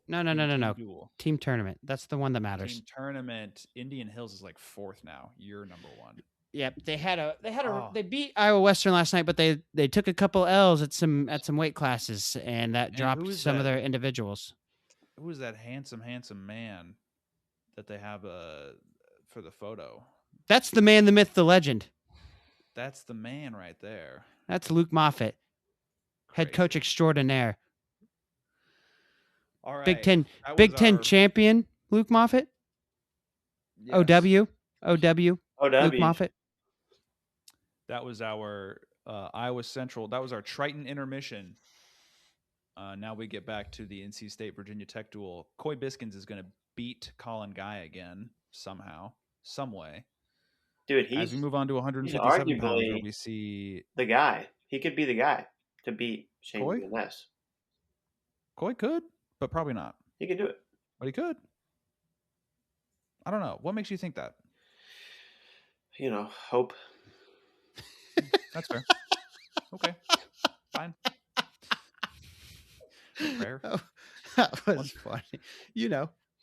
No. Team tournament. That's the one that matters. Team tournament. Indian Hills is like 4th now. You're number 1. Yep, they beat Iowa Western last night, but they took a couple L's at some weight classes, and that dropped some of their individuals. Who is that handsome man that they have for the photo? That's the man, the myth, the legend. That's the man right there. That's Luke Moffitt, head coach extraordinaire. All right. Big Ten champion, Luke Moffitt. Yes. OW. Luke Moffitt. That was our Iowa Central. That was our Triton intermission. Now we get back to the NC State Virginia Tech duel. Coy Biskins is going to beat Colin Guy again somehow, some way. Dude, as we move on to 157 pounds, where we see the guy. He could be the guy to beat Shane Ness. Coy could, but probably not. He could do it, but he could. I don't know. What makes you think that? Hope. That's fair. Okay, fine. Prayer. Oh, that was funny.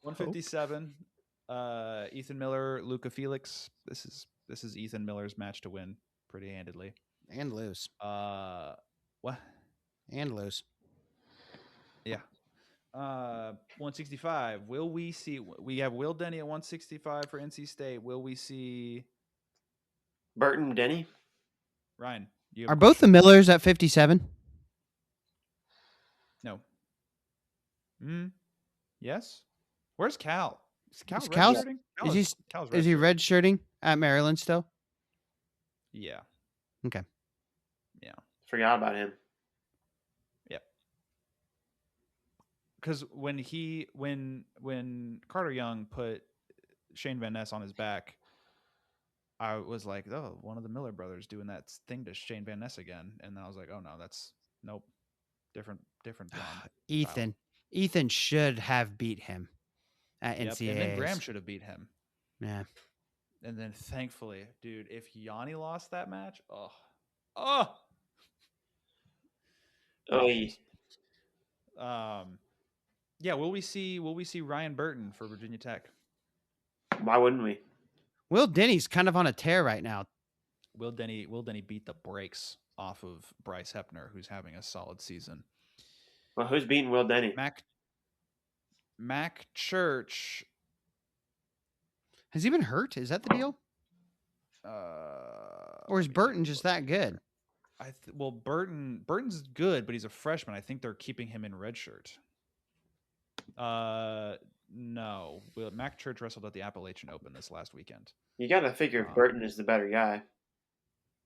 157. Ethan Miller, Luca Felix. This is Ethan Miller's match to win pretty handedly and lose. What? And lose. Yeah. 165. Will we see? We have Will Denny at 165 for NC State. Will we see Burton Denny? Ryan, are both the Millers at 57? No. Yes. Where's Cal? Is Cal redshirting? Is he redshirting at Maryland still? Yeah. Okay. Yeah. Forgot about him. Yep. because when Carter Young put Shane Van Ness on his back, I was like, oh, one of the Miller brothers doing that thing to Shane Van Ness again, and then I was like, oh no, that's nope, different blonde. Ethan should have beat him at Yep, and then Graham NCAAs. should have beat him. Yeah. And then thankfully, dude, if Yanni lost that match, oh, yeah. Will we see Ryan Burton for Virginia Tech? Why wouldn't we? Will Denny's kind of on a tear right now. Will Denny beat the brakes off of Bryce Hepner, who's having a solid season? Well, who's beating Will Denny? Mac Church. Has he been hurt? Is that the deal? Or is Burton just that good? Well, Burton's good, but he's a freshman. I think they're keeping him in redshirt. No. Mac Church wrestled at the Appalachian Open this last weekend. You got to figure Burton is the better guy.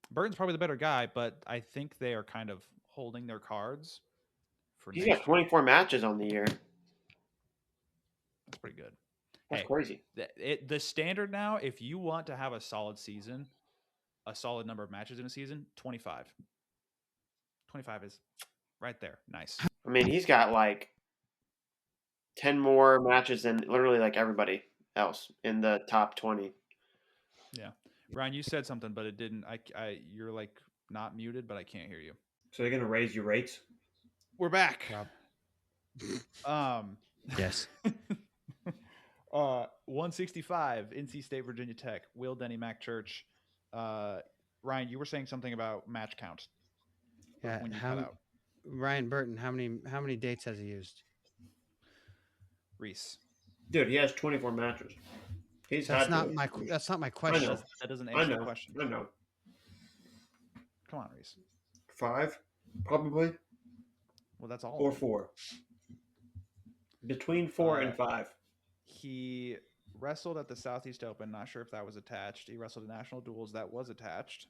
Burton's probably the better guy, but I think they are kind of holding their cards for He's got 24 matches on the year. That's pretty good. That's crazy. The standard now, if you want to have a solid season, a solid number of matches in a season, 25. 25 is right there. Nice. I mean, he's got like 10 more matches than literally like everybody else in the top 20. Yeah. Ryan, you said something, but it didn't. You're like not muted, but I can't hear you. So they're gonna raise your rates? We're back. Yes. 165, NC State, Virginia Tech, Will Denny, Mac Church. Ryan, you were saying something about match count. Yeah. Ryan Burton, how many dates has he used? Reese. Dude, he has 24 matches. That's not my question. That doesn't answer the question. I know. Come on, Reese. 5, probably. Well, that's all. Or 4. Between 4 and 5. He wrestled at the Southeast Open. Not sure if that was attached. He wrestled at National Duels. That was attached.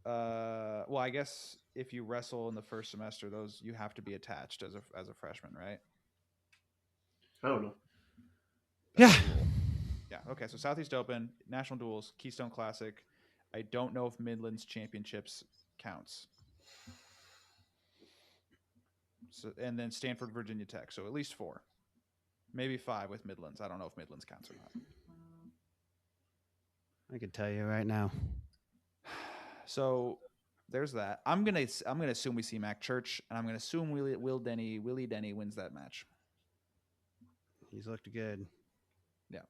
Well, I guess if you wrestle in the first semester, those you have to be attached as a freshman, right? I don't know. Yeah. Yeah. Okay. So Southeast Open, National Duels, Keystone Classic. I don't know if Midlands Championships counts. So, and then Stanford, Virginia Tech. So at least 4, maybe 5 with Midlands. I don't know if Midlands counts or not. I could tell you right now. So there's that. I'm gonna assume we see Mac Church, and I'm gonna assume Willie Denny wins that match. He's looked good. Yeah.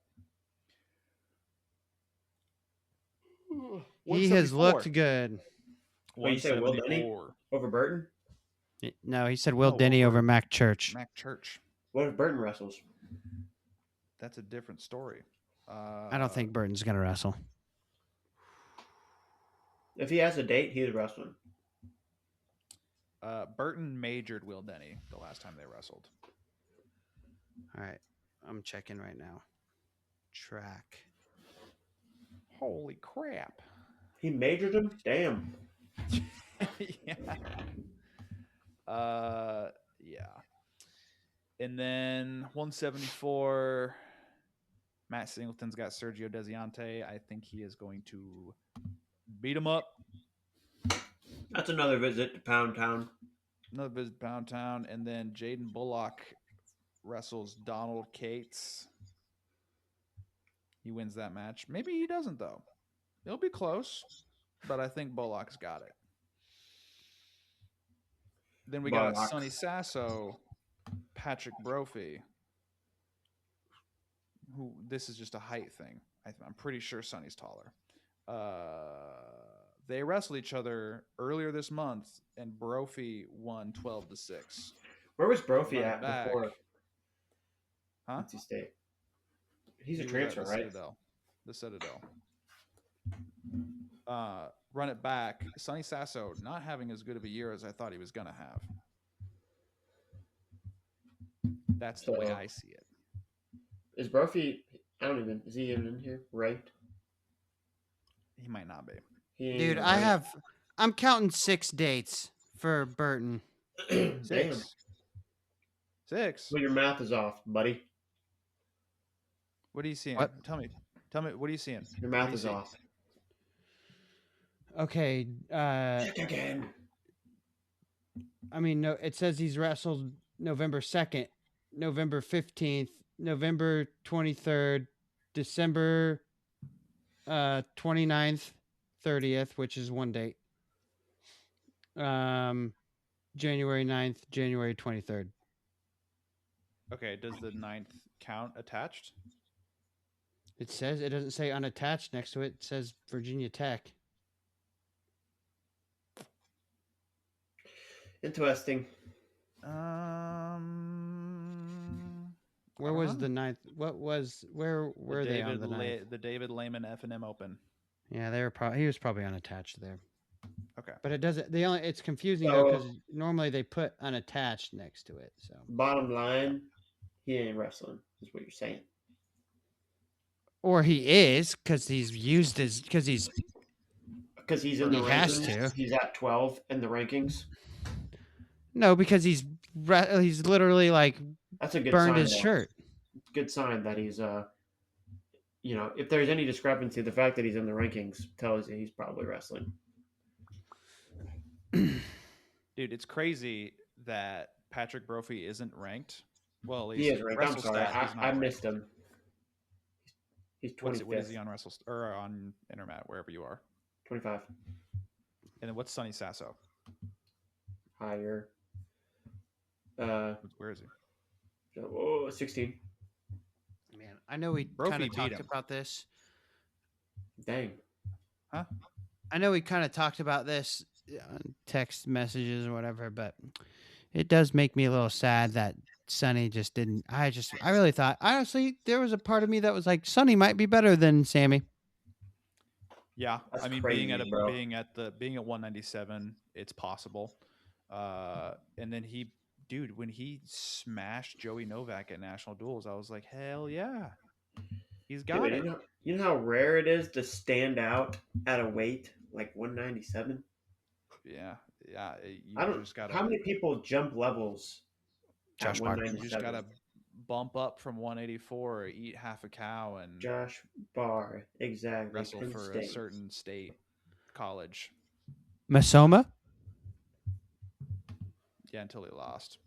He has looked good. What you said, Will Denny over Burton? No, he said Will Denny over Mac Church. Mac Church. What if Burton wrestles? That's a different story. I don't think Burton's gonna wrestle. If he has a date, he's wrestling. Burton majored Will Denny the last time they wrestled. All right. I'm checking right now. Track. Holy crap. He majored him? Damn. Yeah. Yeah. And then 174, Matt Singleton's got Sergio Desiante. I think he is going to beat him up. That's another visit to Pound Town. And then Jaden Bullock wrestles Donald Cates. He wins that match. Maybe he doesn't, though. It'll be close, but I think Bullock's got it. Then we got Sonny Sasso, Patrick Brophy, who this is just a height thing. I'm pretty sure Sonny's taller. They wrestled each other earlier this month, and Brophy won 12-6. Where was Brophy at before? Huh? NC State. He's a transfer, right? The Citadel. Run it back. Sonny Sasso not having as good of a year as I thought he was going to have. That's the way I see it. Is Brophy, is he even in here ranked? He might not be. Dude, I'm counting 6 dates for Burton. 6. 6. Well, your math is off, buddy. What are you seeing? What? Tell me. What are you seeing? Your What do math you is see? off. Okay. Check again. I mean, no. It says he's wrestled November 2nd, November 15th, November 23rd, December 29th, 30th, which is one date. January 9th, January 23rd. Okay, does the 9th count attached? It says it doesn't say unattached next to it. It says Virginia Tech. Interesting. Where was the 9th? Where were they on the 9th? The David Lehman F&M Open. Yeah, they were he was probably unattached there. Okay. But it doesn't. It's confusing though because normally they put unattached next to it. So bottom line, he ain't wrestling. Is what you're saying. or he is because he's used as because he's in the he has rankings. to. He's at 12 in the rankings. No, because he's literally like That's a good burned sign. his shirt. Good sign that he's if there's any discrepancy, the fact that he's in the rankings tells you he's probably wrestling. Dude, it's crazy that Patrick Brophy isn't ranked. Well, at least he is ranked. I'm sorry, I missed him. He's 25th. What is he on Wrestle or on Intermat, wherever you are? 25. And then what's Sonny Sasso? Higher. Where is he? 16. Man, I know we kind of talked about this. Dang. Huh? I know we kind of talked about this on text messages or whatever, but it does make me a little sad that Sonny just didn't. I really thought, honestly, there was a part of me that was like, Sonny might be better than Sammy. Yeah, That's I mean, crazy, being at bro. being at 197, it's possible. And then when he smashed Joey Novak at National Duels, I was like, hell yeah, he's got it. You know how rare it is to stand out at a weight like 197. Yeah. How many people jump levels Josh at Barr. 197? You just gotta bump up from 184 or eat half a cow and Josh Barr, exactly. wrestle Penn for State. a certain state college. Masoma? Yeah, until he lost.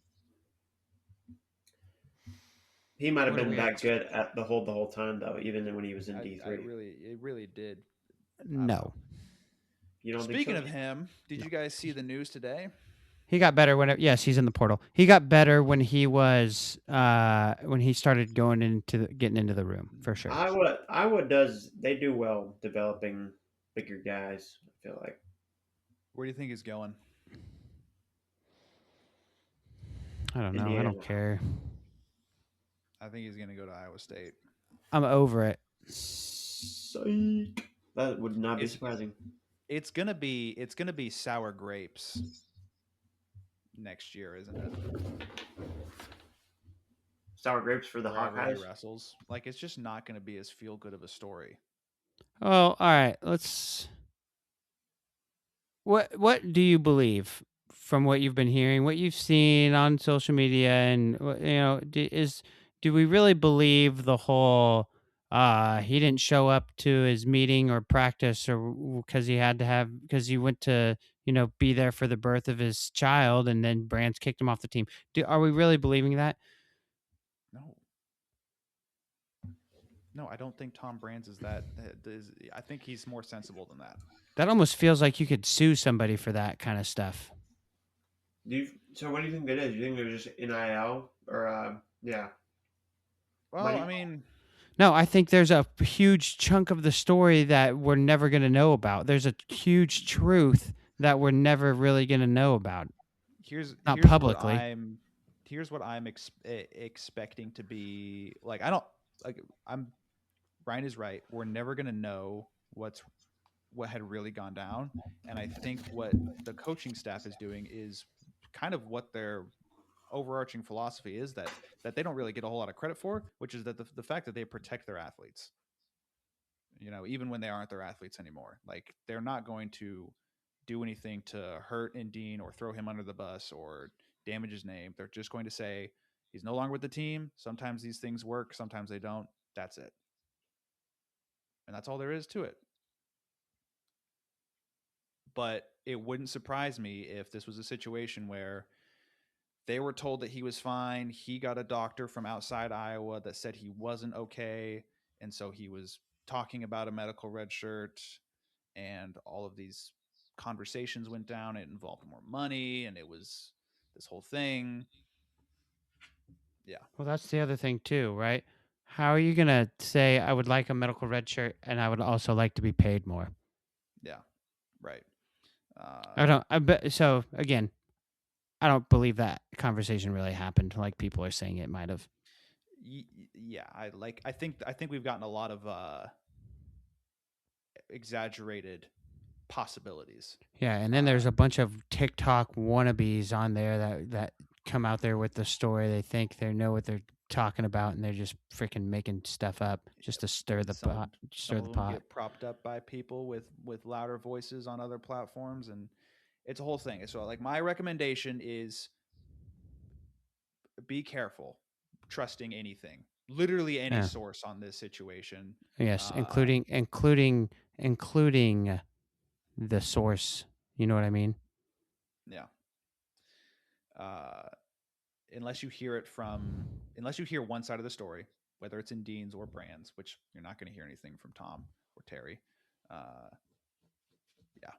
He might have been that good at the whole time though, even when he was in D3. It really did. No. You don't Speaking think so? of him, did you guys see the news today? He got better yes, he's in the portal. He got better when he was when he started getting into the room for sure. Iowa they do well developing bigger guys, I feel like. Where do you think he's going? I don't know. Indiana. I don't care. I think he's going to go to Iowa State. I'm over it. Psych. That would not be surprising. It's gonna be sour grapes next year, isn't it? Sour grapes for the Hawkeyes. He wrestles. Like, it's just not going to be as feel good of a story. Oh, all right. What do you believe from what you've been hearing, what you've seen on social media, and do we really believe the whole he didn't show up to his meeting or practice or because he went to be there for the birth of his child and then Brands kicked him off the team? Are we really believing that? No, I don't think Tom Brands is that. I think he's more sensible than that. That almost feels like you could sue somebody for that kind of stuff. So what do you think it is? You think they're just NIL or yeah? Well, Money? I mean, no, I think there's a huge chunk of the story that we're never going to know about. There's a huge truth that we're never really going to know about. Not publicly. Here's what I'm expecting to be like. Brian is right. We're never going to know what had really gone down. And I think what the coaching staff is doing is kind of what their overarching philosophy is that they don't really get a whole lot of credit for, which is that the fact that they protect their athletes, even when they aren't their athletes anymore. Like, they're not going to do anything to hurt Dean or throw him under the bus or damage his name. They're just going to say, He's no longer with the team. Sometimes these things work, sometimes they don't. That's it. And that's all there is to it. But it wouldn't surprise me if this was a situation where they were told that he was fine. He got a doctor from outside Iowa that said he wasn't okay. And so he was talking about a medical red shirt, and all of these conversations went down. It involved more money, and it was this whole thing. Yeah. Well, that's the other thing too, right? How are you gonna say I would like a medical red shirt and I would also like to be paid more? Yeah. Right. I don't. I bet. So again, I don't believe that conversation really happened. Like people are saying it might have. Yeah. I think we've gotten a lot of exaggerated possibilities. Yeah, and then there's a bunch of TikTok wannabes on there that come out there with the story. They think they know what they're talking about, and they're just freaking making stuff up just to stir the pot. Some of them get propped up by people with louder voices on other platforms, and it's a whole thing. So, like, my recommendation is be careful trusting anything, literally any source on this situation. Yes, including the source. You know what I mean? Yeah. Unless you hear one side of the story, whether it's in Dean's or Brand's, which you're not going to hear anything from Tom or Terry. Yeah.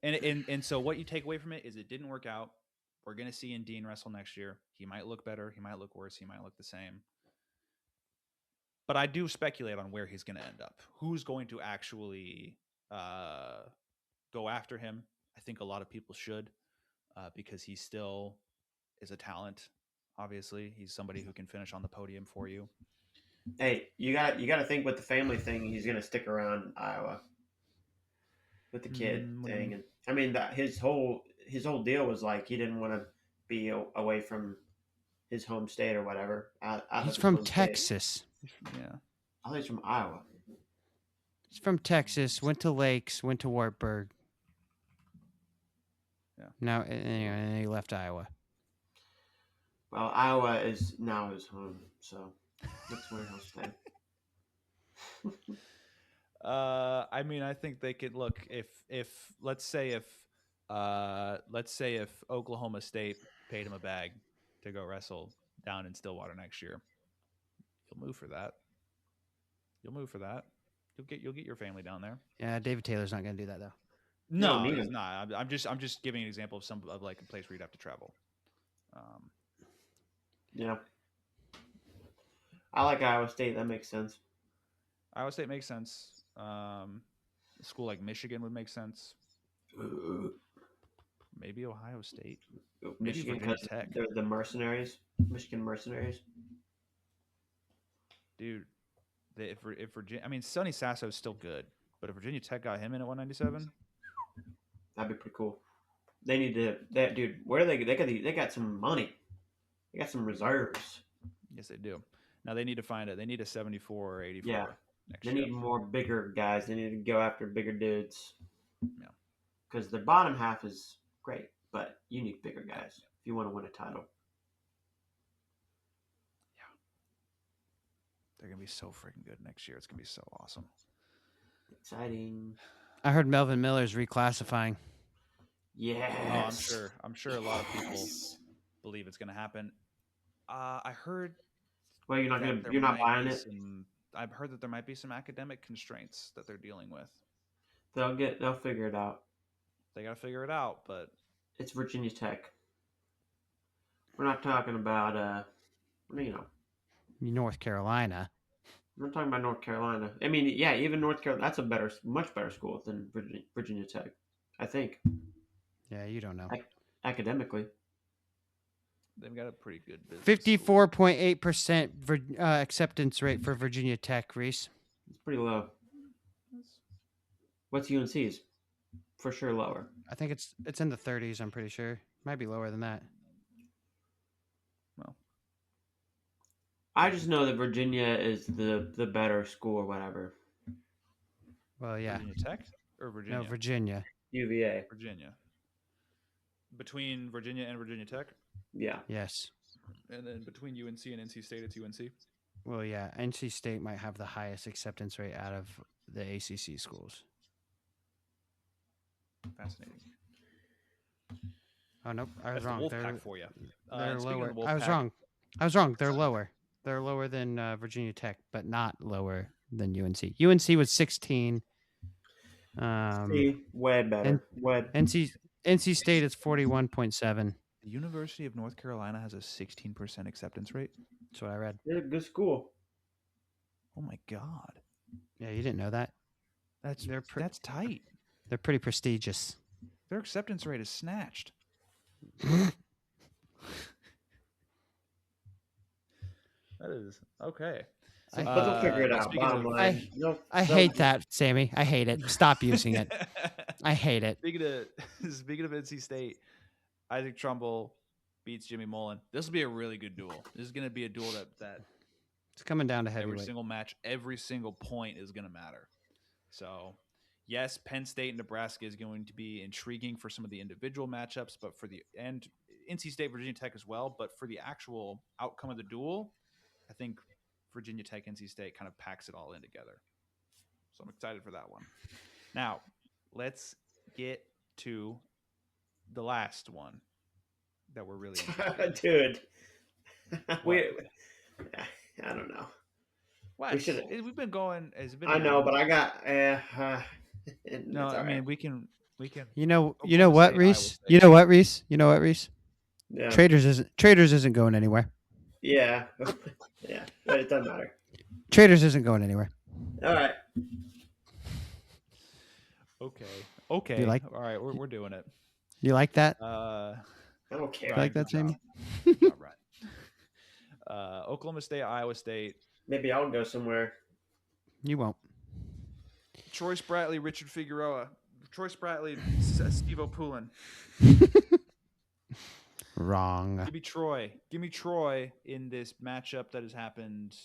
And so what you take away from it is it didn't work out. We're going to see in Dean wrestle next year. He might look better. He might look worse. He might look the same. But I do speculate on where he's going to end up. Who's going to actually go after him? I think a lot of people should, because he still is a talent. Obviously, he's somebody who can finish on the podium for you. Hey, you got to think with the family thing, he's going to stick around in Iowa with the kid thing. And I mean, that his whole deal was like he didn't want to be away from his home state or whatever. He's from Texas. Yeah, I thought he's from Iowa. He's from Texas. Went to Lakes. Went to Wartburg. Yeah. Now, and he left Iowa. Well, Iowa is now his home, so that's where he'll stay. I mean, I think they could look if let's say if Oklahoma State paid him a bag to go wrestle down in Stillwater next year, you'll move for that. You'll get your family down there. Yeah, David Taylor's not going to do that though. No, he's not. I'm just giving an example of like a place where you'd have to travel. Yeah. I like Iowa State. That makes sense. Iowa State makes sense. A school like Michigan would make sense. Maybe Ohio State. Michigan, because they're the mercenaries. Michigan mercenaries. Dude, if Virginia, I mean, Sonny Sasso's still good, but if Virginia Tech got him in at 197, that'd be pretty cool. They need to. That dude, where are they? They got some money. They got some reserves. Yes, they do. Now they need to find it. They need a 74 or 84. Yeah. They need more bigger guys. They need to go after bigger dudes. Yeah. Because the bottom half is great, but you need bigger guys if you want to win a title. Yeah. They're going to be so freaking good next year. It's going to be so awesome. Exciting. I heard Melvin Miller's reclassifying. Yes. Oh, I'm sure a lot of people believe it's going to happen. I heard. Well, you're not buying it. I've heard that there might be some academic constraints that they're dealing with. They'll figure it out. They got to figure it out, but it's Virginia Tech. We're not talking about North Carolina. We're not talking about North Carolina. I mean, yeah, even North Carolina, that's much better school than Virginia Tech, I think. Yeah, you don't know. Academically. They've got a pretty good business. 54.8% acceptance rate for Virginia Tech, Reese. It's pretty low. What's UNC's? For sure lower. I think it's in the 30s, I'm pretty sure. Might be lower than that. Well, I just know that Virginia is the better school or whatever. Well, yeah. Virginia Tech or Virginia? No, Virginia. UVA. Virginia. Between Virginia and Virginia Tech? Yeah. Yes. And then between UNC and NC State, it's UNC. Well, yeah, NC State might have the highest acceptance rate out of the ACC schools. Fascinating. Oh nope, I was That's wrong. the Wolfpack for you. They're lower. The I was wrong. They're lower. They're lower than Virginia Tech, but not lower than UNC. UNC was 16. See, way better. NC State is 41.7. The University of North Carolina has a 16% acceptance rate. That's what I read. They're a good school. Oh my god. Yeah, you didn't know that. That's tight. They're pretty prestigious. Their acceptance rate is snatched. That is okay. But they'll figure it out. Bottom line. I hate that, Sammy. I hate it. Stop using it. I hate it. Speaking of NC State, Isaac Trumbull beats Jimmy Mullen. This will be a really good duel. This is going to be a duel that it's coming down to heavyweight. Every single match, every single point is going to matter. So, yes, Penn State and Nebraska is going to be intriguing for some of the individual matchups, but and NC State, Virginia Tech as well. But for the actual outcome of the duel, I think Virginia Tech, NC State kind of packs it all in together. So I'm excited for that one. Now, let's get to the last one that we're really dude. I don't know. What? We've been going. I know, but I got. No, I mean we can. You know what, Reese? You know what, Reese? Yeah. Traders isn't going anywhere. Yeah, yeah, but it doesn't matter. Traders isn't going anywhere. All right. Okay. You like? All right, we're doing it. You like that? I don't care. You like that, Sammy? Right. Oklahoma State, Iowa State. Maybe I'll go somewhere. You won't. Troy Spratley, Richard Figueroa. Troy Spratley, Steve O'Poulin. Wrong. Give me Troy in this matchup that has happened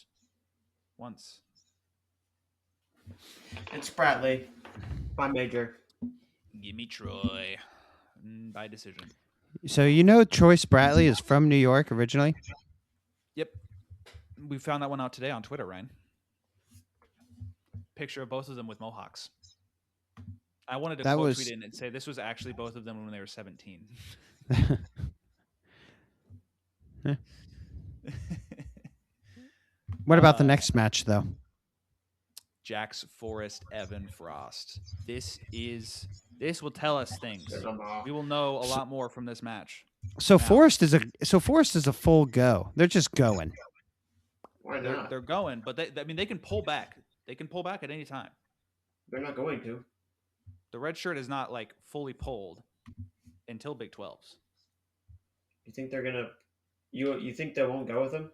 once. It's Spratley by major. Give me Troy by decision. So Troy Spratley is from New York originally? Yep. We found that one out today on Twitter, Ryan. Picture of both of them with mohawks. I wanted to quote tweet it and say this was actually both of them when they were 17. What about the next match, though? Jax Forrest, Evan Frost. This will tell us things. We will know a lot more from this match. So Forrest is a full go. They're just going. Why not? They're going, but they can pull back. They can pull back at any time. They're not going to. The red shirt is not like fully pulled until Big 12s. You think they're gonna? You think they won't go with him?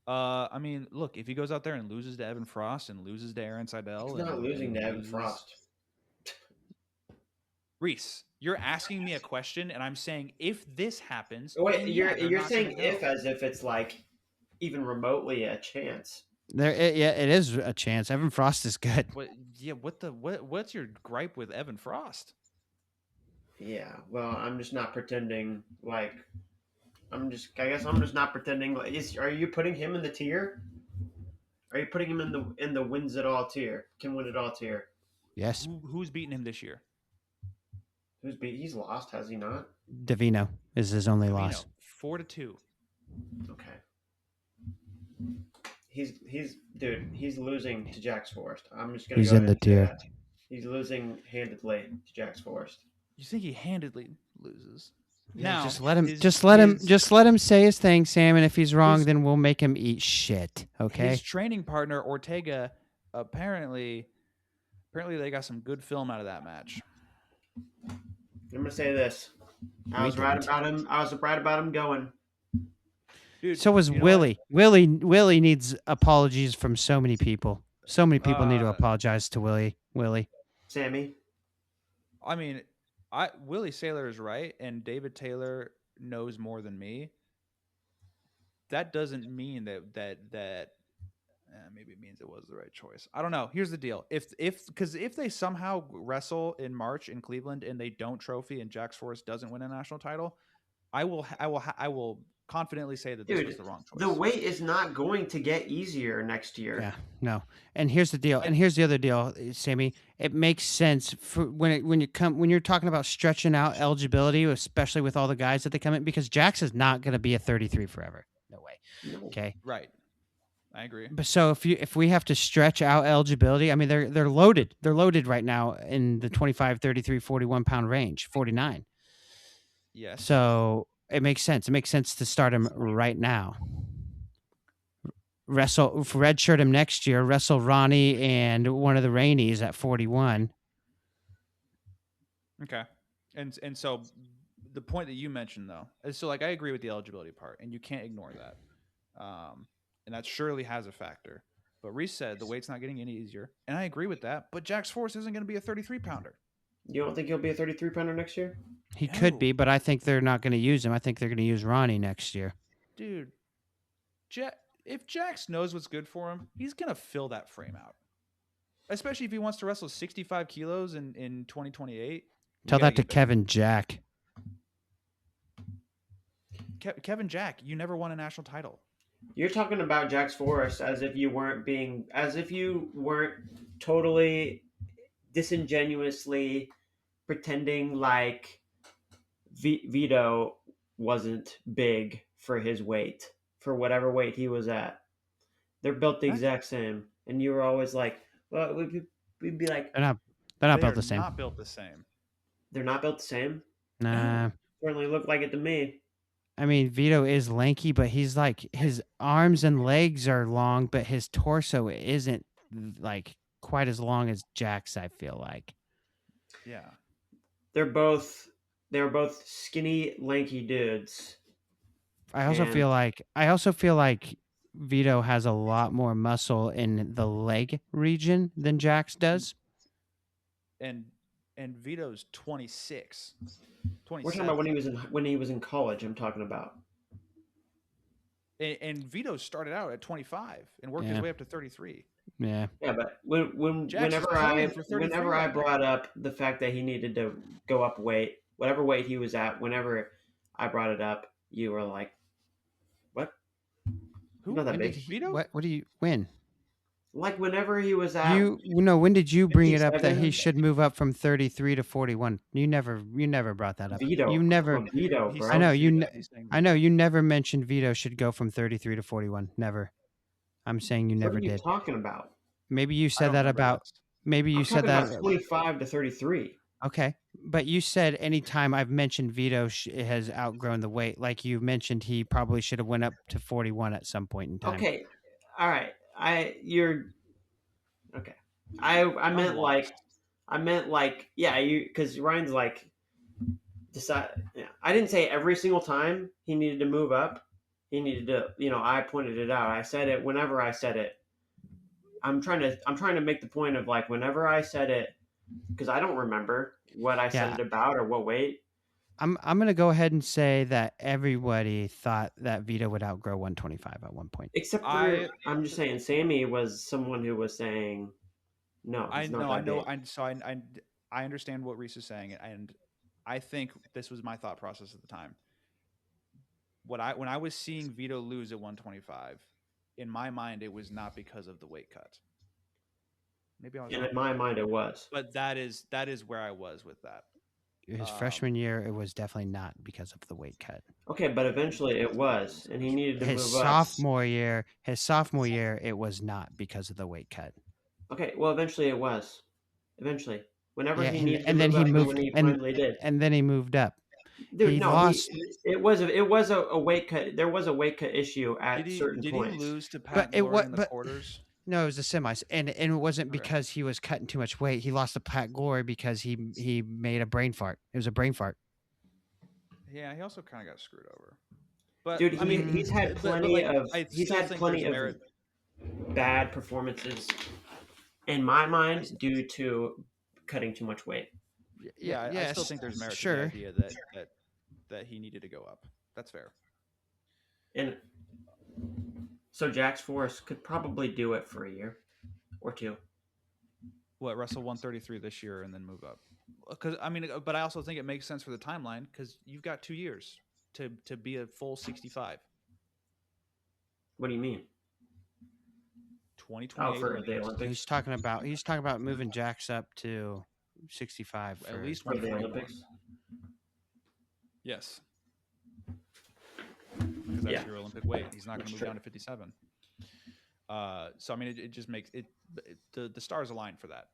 I mean, look, if he goes out there and loses to Evan Frost and loses to Aaron Seidel, he's not losing to Evan Frost. Reese, you're asking me a question, and I'm saying if this happens. Wait, you're saying if as if it's like even remotely a chance. It is a chance. Evan Frost is good. What's your gripe with Evan Frost? Yeah, well, I'm just not pretending like. I guess I'm just not pretending. Are you putting him in the tier? Are you putting him in the wins it all tier? Can win it all tier? Yes. Who's beaten him this year? He's lost, has he not? Davino is his only loss. 4-2. Okay. He's losing to Jax Forrest. I'm just gonna. He's in the tier. He's losing handedly to Jax Forrest. You think he handedly loses? Yeah, now, just let him say his thing, Sam. And if he's wrong, then we'll make him eat shit. Okay. His training partner Ortega apparently they got some good film out of that match. I'm gonna say this. I was right about him going. Dude, so was Willie. Willie needs apologies from so many people. So many people need to apologize to Willie. Sammy. I mean, Willie Saylor is right, and David Taylor knows more than me. That doesn't mean that maybe it means it was the right choice. I don't know. Here's the deal: if they somehow wrestle in March in Cleveland and they don't trophy and Jax Forrest doesn't win a national title, I will confidently say that this was the wrong choice. The weight is not going to get easier next year. Yeah, no. And here's the deal. And here's the other deal, Sammy. It makes sense for when you're talking about stretching out eligibility, especially with all the guys that they come in, because Jax is not going to be a 33 forever. No way. No. Okay. Right. I agree. But so if we have to stretch out eligibility, I mean they're loaded. They're loaded right now in the 25, 33, 41 pound range, 49. Yes. So it makes sense. It makes sense to start him right now. Redshirt him next year. Wrestle Ronnie and one of the Rainies at 41. Okay. And so the point that you mentioned though is, so like I agree with the eligibility part, and you can't ignore that. And that surely has a factor. But Reese said the weight's not getting any easier, and I agree with that. But Jax Force isn't going to be a 33 pounder. You don't think he'll be a 33 pounder next year? He could be, but I think they're not going to use him. I think they're going to use Ronnie next year. Dude, if Jax knows what's good for him, he's going to fill that frame out. Especially if he wants to wrestle 65 kilos in 2028. Tell that to Kevin Jack. Kevin Jack, you never won a national title. You're talking about Jax Forrest as if you weren't totally disingenuously pretending like Vito wasn't big for his weight, for whatever weight he was at. They're built the exact same, and you were always like, well, we'd be like, they're not built the same. Not built the same. They're not built the same. Nah, certainly looked like it to me. I mean, Vito is lanky, but he's like, his arms and legs are long, but his torso isn't like quite as long as Jack's, I feel like. Yeah. They're both skinny, lanky dudes. I also feel like Vito has a lot more muscle in the leg region than Jax does. And Vito's 26. We're talking about when he was in college. I'm talking about. And Vito started out at 25 and worked his way up to 33. Yeah. Yeah, but whenever I brought up the fact that he needed to go up weight, whatever weight he was at, whenever I brought it up, you were like, "What? Who? Not that big." Vito? What do you win? Like whenever he was at when did you bring it up that he should move up from 33 to 41? You never brought that up. Vito. You never. Vito, bro. I know you never mentioned Vito should go from 33 to 41. Never. I'm saying you never did. What are you talking about? Maybe you said that about. Maybe you said that about 25 to 33. Okay, but you said anytime I've mentioned Vito has outgrown the weight, like you mentioned, he probably should have went up to 41 at some point in time. Okay, all right. Okay. I meant like yeah, because Ryan's like decide. Yeah, I didn't say every single time he needed to move up. He needed to, I pointed it out. I said it whenever I said it. I'm trying to make the point of like whenever I said it, because I don't remember what I said it about or what weight. I'm gonna go ahead and say that everybody thought that Vito would outgrow 125 at one point. Except for I'm just saying, Sammy was someone who was saying, no, he's not that big. I understand what Reese is saying, and I think this was my thought process at the time. When I was seeing Vito lose at 125, in my mind it was not because of the weight cut. Maybe I was. And in my mind it was. But that is where I was with that. His freshman year, it was definitely not because of the weight cut. Okay, but eventually it was, and he needed to move up. His sophomore year, it was not because of the weight cut. Okay, well, eventually it was. Eventually, whenever he needed to and then move he up, moved, when he and, finally did, and then he moved up. Dude, he no, lost. It was a weight cut. There was a weight cut issue at certain points. Did he lose to Pat Glory in the quarters? No, it was the semis, and it wasn't because he was cutting too much weight. He lost to Pat Glory because he made a brain fart. It was a brain fart. Yeah, he also kind of got screwed over. But dude, he's had plenty of bad performances in my mind due to cutting too much weight. Yeah, I still think there's merit to the idea that he needed to go up. That's fair. And so Jax Forrest could probably do it for a year or two. What, wrestle 133 this year and then move up? But I also think it makes sense for the timeline because you've got 2 years. to be a full 65. What do you mean? 2028 for the Olympics. Olympics. He's talking about moving Jax up to 65 At least for the 141. Olympics. Yes. Because that's your Olympic weight. He's not going to move down to 57. So I mean, it just makes it the stars align for that.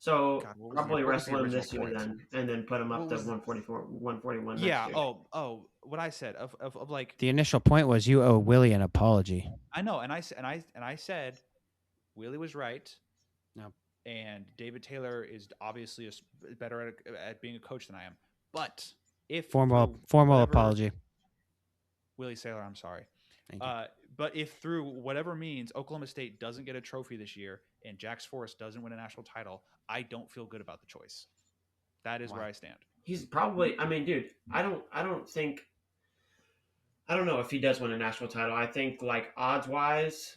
So God, probably what was the wrestle him original this year point? then, and then put him up What to was the- 144, 141 Yeah. next year. What I said of like The initial point was you owe Willie an apology. I know, and I said Willie was right. No. And David Taylor is obviously better at being a coach than I am. But if Formal apology. Willie Saylor, I'm sorry. Thank you. But if through whatever means Oklahoma State doesn't get a trophy this year and Jax Forrest doesn't win a national title, I don't feel good about the choice. That is where I stand. He's probably. I mean, dude, I don't know if he does win a national title. I think like odds wise,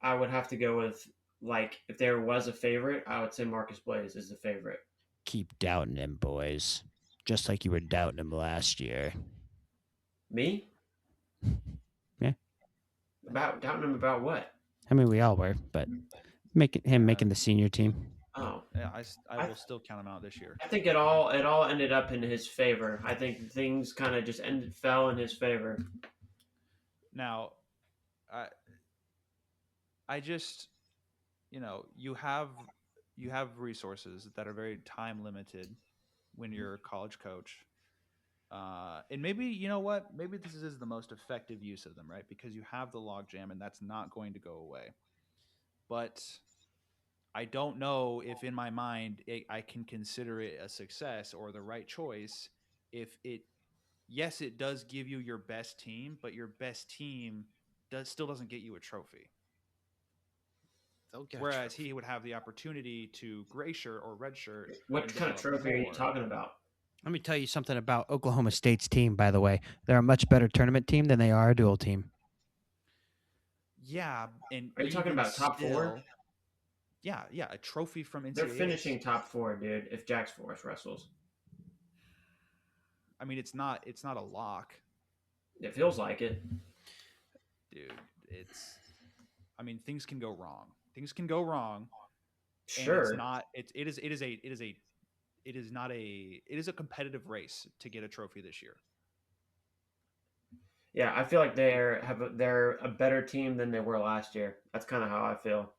I would have to go with like if there was a favorite, I would say Marcus Blaze is the favorite. Keep doubting him, boys. Just like you were doubting him last year. Me? Yeah. About doubting him about what? I mean, we all were, but making the senior team. Oh, yeah, I will still count him out this year. I think it all ended up in his favor. I think things kind of just fell in his favor. Now, I just, you have resources that are very time limited when you're a college coach. And maybe, you know what? Maybe this is the most effective use of them, right? Because you have the logjam and that's not going to go away. But I don't know if in my mind I can consider it a success or the right choice if yes, it does give you your best team, but your best team still doesn't get you a trophy. Whereas he would have the opportunity to gray shirt or red shirt. What kind of trophy are you talking about? Let me tell you something about Oklahoma State's team, by the way. They're a much better tournament team than they are a dual team. Yeah. And are you talking about top four? Yeah, a trophy from NCAA. They're finishing top four, dude, if Jax Forrest wrestles. I mean, it's not a lock. It feels like it. Dude, things can go wrong. Things can go wrong. Sure. And it is a competitive race to get a trophy this year. Yeah, I feel like they're a better team than they were last year. That's kind of how I feel.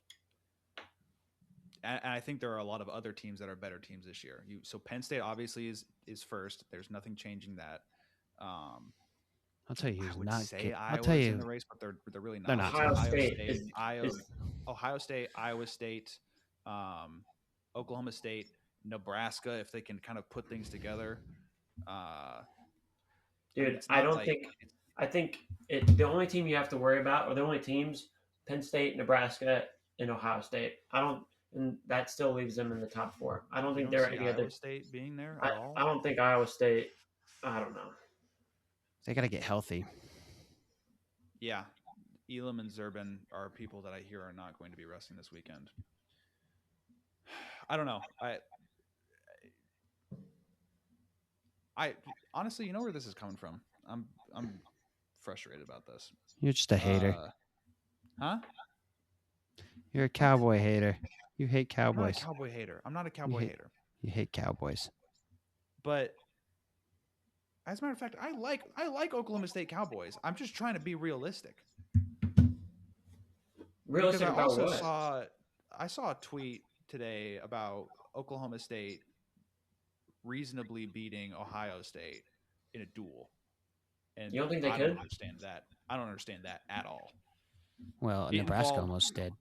And I think there are a lot of other teams that are better teams this year. So Penn State obviously is first. There's nothing changing that. I'll tell you who's not. I'll tell you in the race, but they're really not. They're not. Ohio State, Iowa State, Oklahoma State, Nebraska. If they can kind of put things together. Dude, I think the only team you have to worry about, or the only teams, Penn State, Nebraska, and Ohio State. And that still leaves them in the top four. I don't think there are any other. Iowa State being there at all. I don't think Iowa State. I don't know. They got to get healthy. Yeah, Elam and Zurban are people that I hear are not going to be wrestling this weekend. I don't know. I honestly, you know where this is coming from. I'm frustrated about this. You're just a hater. Huh? You're a cowboy hater. You hate Cowboys. I'm not a cowboy hater. I'm not a cowboy hater. You hate Cowboys. But as a matter of fact, I like Oklahoma State Cowboys. I'm just trying to be realistic. Realistic about what? I saw a tweet today about Oklahoma State reasonably beating Ohio State in a duel. And you don't think they could? I don't understand that. I don't understand that at all. Well, Nebraska almost did.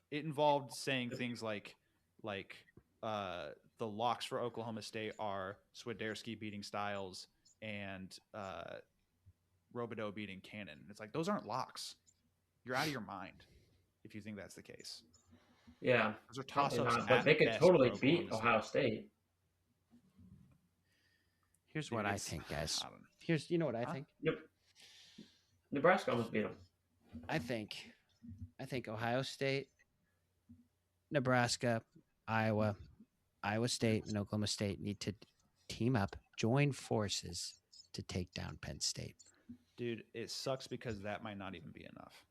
It involved saying things like the locks for Oklahoma State are Swiderski beating Styles and Robideau beating Cannon. It's like, those aren't locks. You're out of your mind if you think that's the case. Yeah. Those are toss-ups. But they could totally beat Ohio State. Here's what I think, guys. You know what I think? Yep. Nebraska almost beat them. I think Ohio State, Nebraska, Iowa State, and Oklahoma State need to team up, join forces, to take down Penn State. Dude, it sucks because that might not even be enough.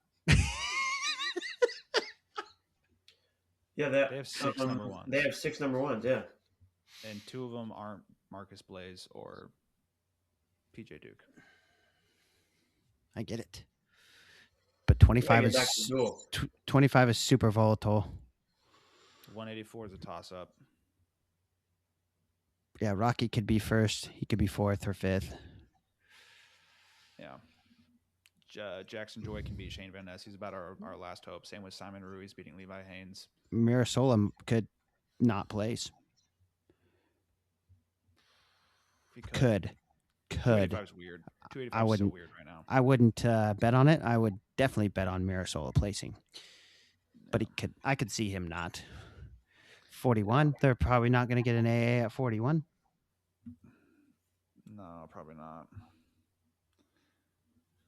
Yeah, They have 6 number ones. They have 6 number ones, yeah. And 2 of them aren't Marcus Blaze or PJ Duke. I get it. But 25 is 25 is super volatile. 184 is a toss-up. Yeah, Rocky could be first. He could be 4th or 5th. Yeah. Jackson Joy can beat Shane Van Ness. He's about our last hope. Same with Simon Ruiz beating Levi Haynes. Mirasola could not place. Could. 285 is weird. 285 is so weird right now. I wouldn't bet on it. I would definitely bet on Mirasola placing. But I could see him not. 41. They're probably not going to get an AA at 41. No, probably not.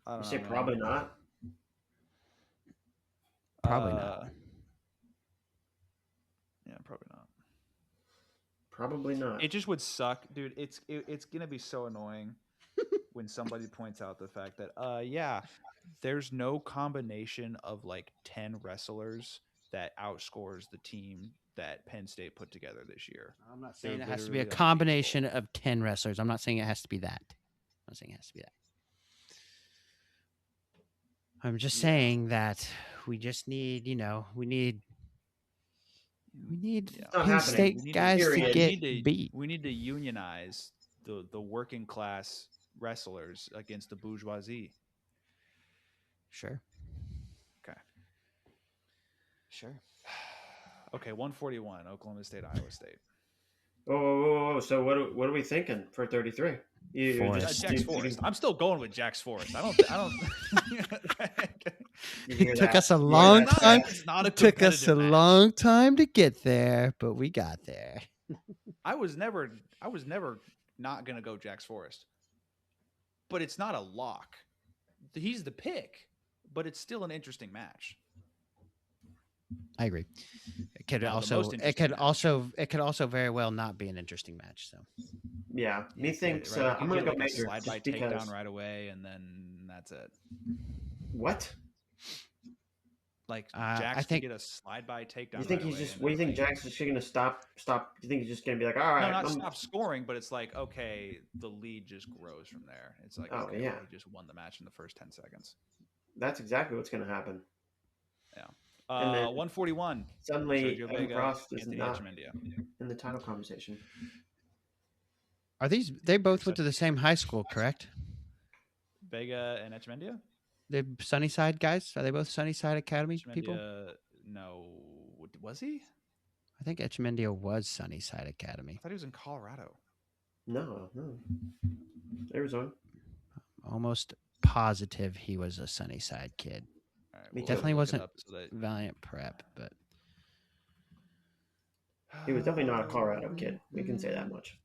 You say probably not? Probably not. Yeah, probably not. Probably not. It just would suck, dude. It's gonna be so annoying when somebody points out the fact that there's no combination of like 10 wrestlers that outscores the team that Penn State put together this year. I'm not saying it has to be a combination of 10 wrestlers. I'm not saying it has to be that. I'm not saying it has to be that. I'm just saying that we just need, we need Penn State guys to get beat. We need to unionize the working class wrestlers against the bourgeoisie. Sure. Okay. Sure. Okay, 141, Oklahoma State, Iowa State. Oh, so what are we thinking for 33? Jack's Forest. I'm still going with Jack's Forest. I don't. It took us a long time. It took us a long time to get there, but we got there. I was never not gonna go Jack's Forest, but it's not a lock. He's the pick, but it's still an interesting match. I agree. It could also very well not be an interesting match. So yeah, methinks I'm gonna go major. Slide by takedown right away, and then that's it. What? Like Jack's gonna get a slide by takedown. You think he's just? What do you think Jack's just gonna stop? Do you think he's just gonna be like, all right? No, not stop scoring, but it's like okay, the lead just grows from there. It's like well, he just won the match in the first 10 seconds. That's exactly what's gonna happen. Yeah. 141. Suddenly, Sergio Vega, Cross is not Etchemendia in the title conversation. Are they both went to the same high school, correct? Vega and Etchemendia? They're Sunnyside guys? Are they both Sunnyside Academy people? No. Was he? I think Etchemendia was Sunnyside Academy. I thought he was in Colorado. No. Arizona. Almost positive he was a Sunnyside kid. Right, he definitely wasn't Valiant Prep, but he was definitely not a Colorado kid. We can say that much.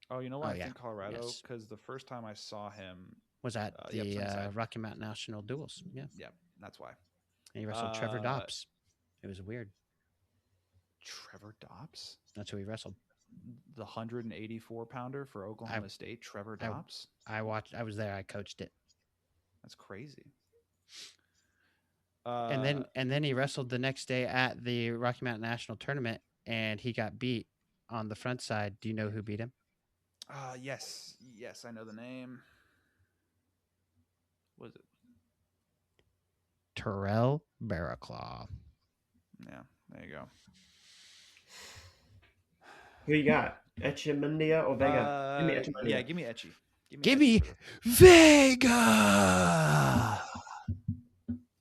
Oh, you know what? I think Colorado, because the first time I saw him was at the Rocky Mountain National Duels. Yeah, that's why. And he wrestled Trevor Dobbs. It was weird. Trevor Dobbs? That's who he wrestled. The 184-pounder for Oklahoma State, Trevor Dobbs. I was there. I coached it. That's crazy. And then he wrestled the next day at the Rocky Mountain National Tournament, and he got beat on the front side. Do you know who beat him? Yes, I know the name. What was it? Terrell Barraclaw. Yeah, there you go. Who you got? Etchemendia or Vega? Give me Etchemendia. Yeah, give me Etchy. Give me Vega.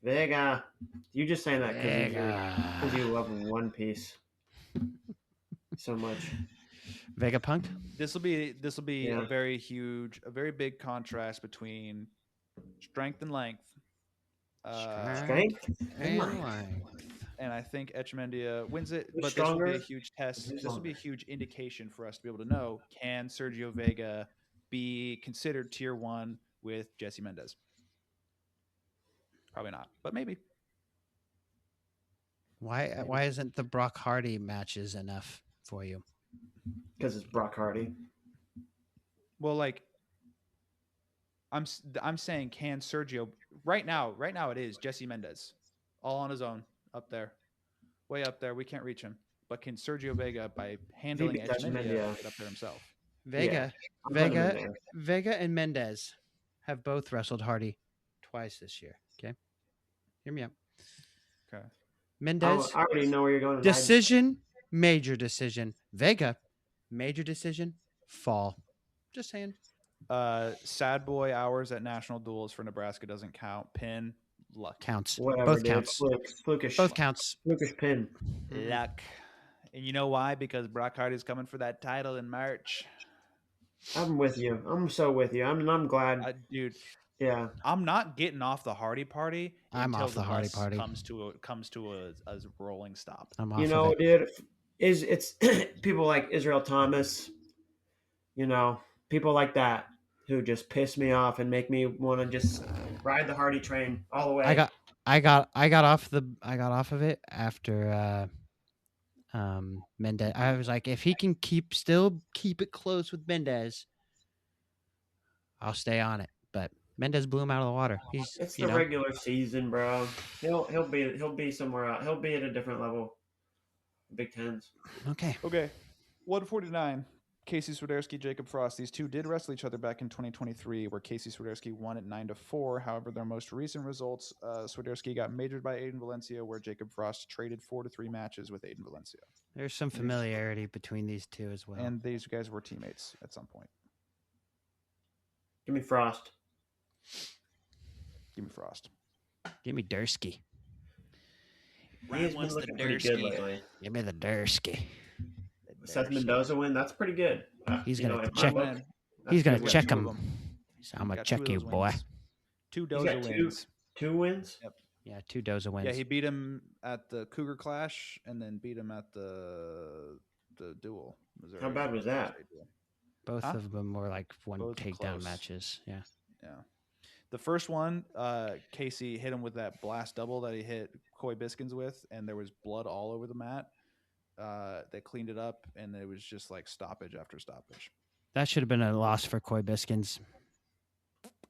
Vega. You just saying that because you love One Piece so much. Vegapunk. This will be a very big contrast between strength and length. Strength and length. And I think Etchemendia wins it, but this will be a huge test. This will be a huge indication for us to be able to know, can Sergio Vega be considered tier 1 with Jesse Mendez? Probably not, but maybe. Why isn't the Brock Hardy matches enough for you? Because it's Brock Hardy. Well, like I'm saying, can Sergio right now it is Jesse Mendez, all on his own up there, way up there. We can't reach him, but can Sergio Vega, by handling beat Etchemendia, Etchemendia. get up there himself? Vega, I'm putting him in Vega, there. Vega, and Mendez have both wrestled Hardy twice this year. Okay, hear me out. Okay. Mendez, I already know where you're going. decision, major decision. Vega, major decision, fall. Just saying. Sad boy hours at national duels for Nebraska doesn't count. Penn, luck. Counts. Whatever, Both dude. counts. Flukish. Both counts. Flukish pin. Luck. And you know why? Because Brock Hardy's coming for that title in March. I'm with you. I'm so with you. I'm glad. Dude, Yeah. I'm not getting off the Hardy party I'm until off the Hardy bus party. comes to a rolling stop. I'm off You know, of it. dude, it's people like Israel Thomas, you know, people like that who just piss me off and make me want to just ride the Hardy train all the way. I got off of it after Mendez. I was like, if he can still keep it close with Mendez, I'll stay on it. But Mendez blew him out of the water. He's It's the regular season, bro. He'll be somewhere else. He'll be at a different level. Big Tens. Okay. 149. Casey Swiderski, Jacob Frost. These two did wrestle each other back in 2023, where Casey Swiderski won at 9-4. However, their most recent results, Swiderski got majored by Aiden Valencia, where Jacob Frost traded 4-3 matches with Aiden Valencia. There's some familiarity between these two as well. And these guys were teammates at some point. Give me Frost. Give me Frost. Give me Dursky. He's been looking pretty good lately. Give me the Dursky. Seth Mendoza win. That's pretty good. He's gonna in my check. book, He's gonna good. check him. I'm gonna check you, boy. Two He's Doza got wins. Two wins. Yep. Yeah, 2 Doza wins. Yeah, he beat him at the Cougar Clash, and then beat him at the Duel. Missouri. How bad was that? Both of them were like one Both takedown close. matches. Yeah. Yeah. The first one, Casey hit him with that blast double that he hit Coy Biskins with, and there was blood all over the mat. They cleaned it up, and it was just like stoppage after stoppage. That should have been a loss for Coy Biskins.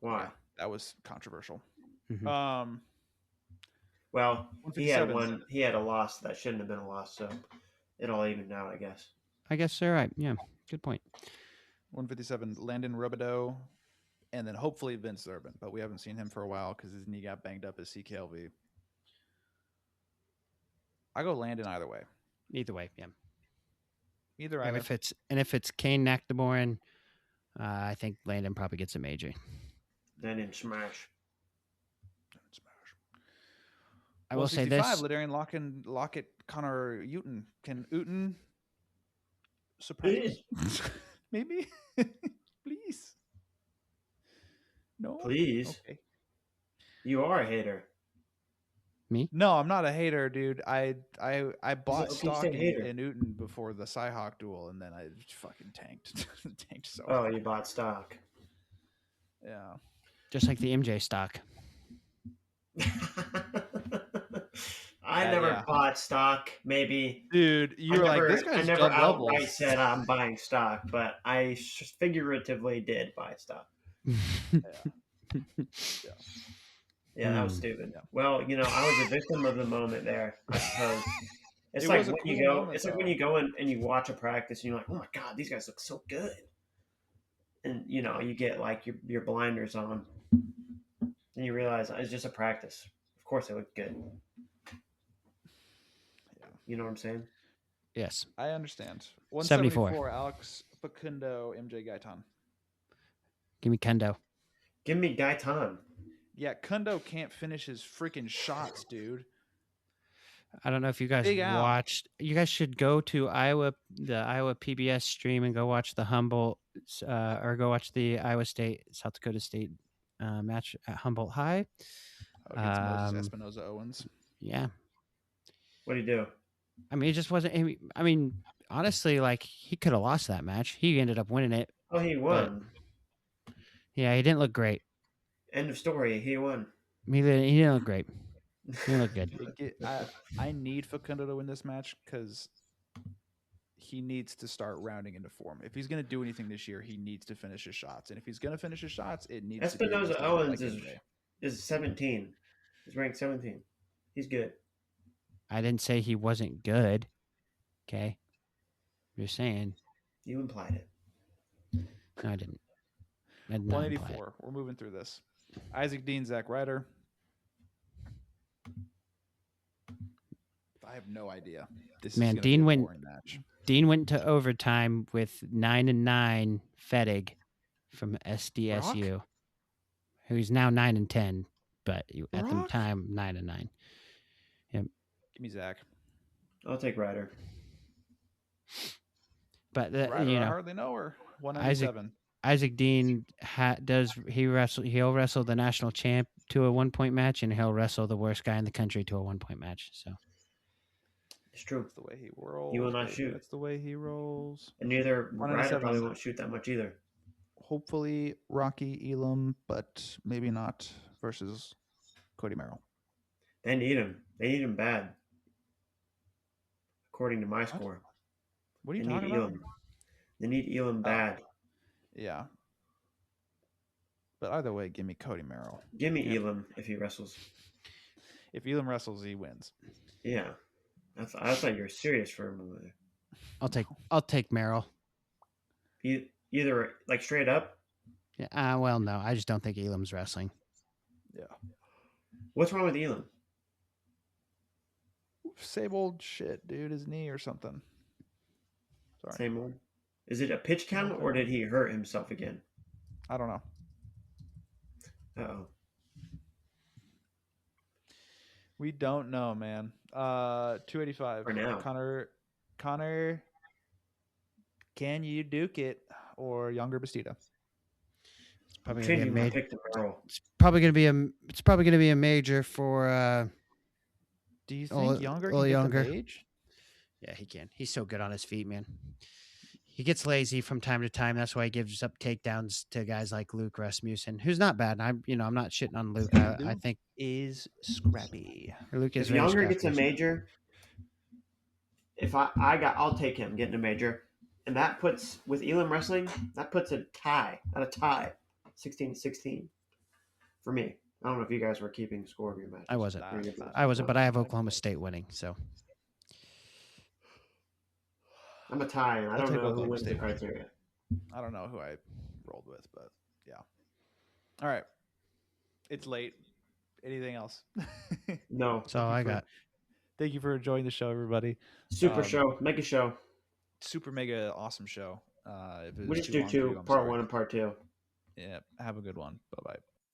Why? That was controversial. Mm-hmm. Well, he had one. He had a loss that shouldn't have been a loss, so it all evened out, I guess. I guess they're right. Yeah, good point. 157, Landon Robideau, and then hopefully Vince Urban, but we haven't seen him for a while because his knee got banged up at CKLV. I go Landon either way. Either way, yeah. Either And either. if it's Kane Nakdamorin, I think Landon probably gets a major. Then in Smash. I will say this: Ladarian Lockett, Connor Uten. Can Uten surprise? Maybe, please. No, please. Okay. You are a hater. Me? No, I'm not a hater, dude. I bought stock in hater? Uten before the Cyhawk duel, and then I fucking tanked. Tanked so. Oh, hard. you bought stock. Yeah. Just like the MJ stock. I never bought stock. Maybe, dude, you were like, this guy's I never outright doubles. said I'm buying stock, but I figuratively did buy stock. Yeah, that was stupid. Yeah. Well, I was a victim of the moment there, I suppose. It's like when you go. It's like when you go in and you watch a practice, and you're like, "Oh my god, these guys look so good," and you get like your blinders on, and you realize it's just a practice. Of course, it looked good. You know what I'm saying? Yes. I understand. 174, Alex Facundo, MJ Gaitan. Give me Kendo. Give me Gaitan. Yeah, Kundo can't finish his freaking shots, dude. I don't know if you guys watched. You guys should go to the Iowa PBS stream and go watch the Humboldt or go watch the Iowa State, South Dakota State match at Humboldt High. Moses Espinoza Owens. Yeah. What did he do? I mean, it just wasn't. I mean, honestly, like he could have lost that match. He ended up winning it. Oh, he won. Yeah, he didn't look great. End of story. He won. He didn't look great. He didn't look good. I need Facundo to win this match because he needs to start rounding into form. If he's going to do anything this year, he needs to finish his shots. And if he's going to finish his shots, it needs to be Espinoza against a guy Owens like MJ. is 17. He's ranked 17. He's good. I didn't say he wasn't good. Okay. You're saying. You implied it. No, I didn't. I did not imply 184. We're moving through this. Isaac Dean, Zach Ryder. I have no idea. This Man, is gonna Dean be a went- boring match. Dean went to overtime with 9-9 Fedig from SDSU, who's now 9-10, but at the Brock? time 9-9. Give me Zach. I'll take Ryder. But Ryder, I you know, hardly know her. 197. Isaac Dean he'll wrestle the national champ to a 1-point match, and he'll wrestle the worst guy in the country to a 1-point match. So It's true. That's the way he rolls. He will not baby. shoot. That's the way he rolls. And neither Ryder 197. probably won't shoot that much either. Hopefully Rocky Elam, but maybe not versus Cody Merrill. They need him. They need him bad. According to my score. What are you They talking need about? Elam. They need Elam bad. Yeah. But either way, give me Cody Merrill. Give me Elam if he wrestles. If Elam wrestles, he wins. Yeah. I thought you were serious for a moment there. I'll take Merrill. Either like straight up. Yeah. Well, no, I just don't think Elam's wrestling. Yeah. What's wrong with Elam? Same old shit, dude. His knee or something. Sorry. Same old. Is it a pitch count or did he hurt himself again? I don't know. Uh-oh. We don't know, man. 285. For now. Connor, can you duke it? Or Younger Bastida? It's probably I'm gonna be a changing my major. pick to Merrill. It's probably gonna be a major for. Do you Ol- think Younger Ol can Younger. get the page? Yeah, he can. He's so good on his feet, man. He gets lazy from time to time. That's why he gives up takedowns to guys like Luke Rasmussen, who's not bad. I'm not shitting on Luke. I Luke think is scrappy. Luke is If very Younger gets a scrappy. major, I'll take him getting a major. And that puts, with Elam wrestling, that puts a tie. 16-16 for me. I don't know if you guys were keeping score of your matches. I wasn't. Nah. I wasn't, but I have Oklahoma State winning. So I'm a tie, and I I'll don't take know who Oklahoma wins the State. criteria. I don't know who I rolled with, but yeah. All right. It's late. Anything else? No. that's all I got. Thank you for enjoying the show, everybody. Super show. Make a show. Super mega awesome show. If it We was just too do long for two, you, I'm part sorry. 1 and part 2. Yeah. Have a good one. Bye bye.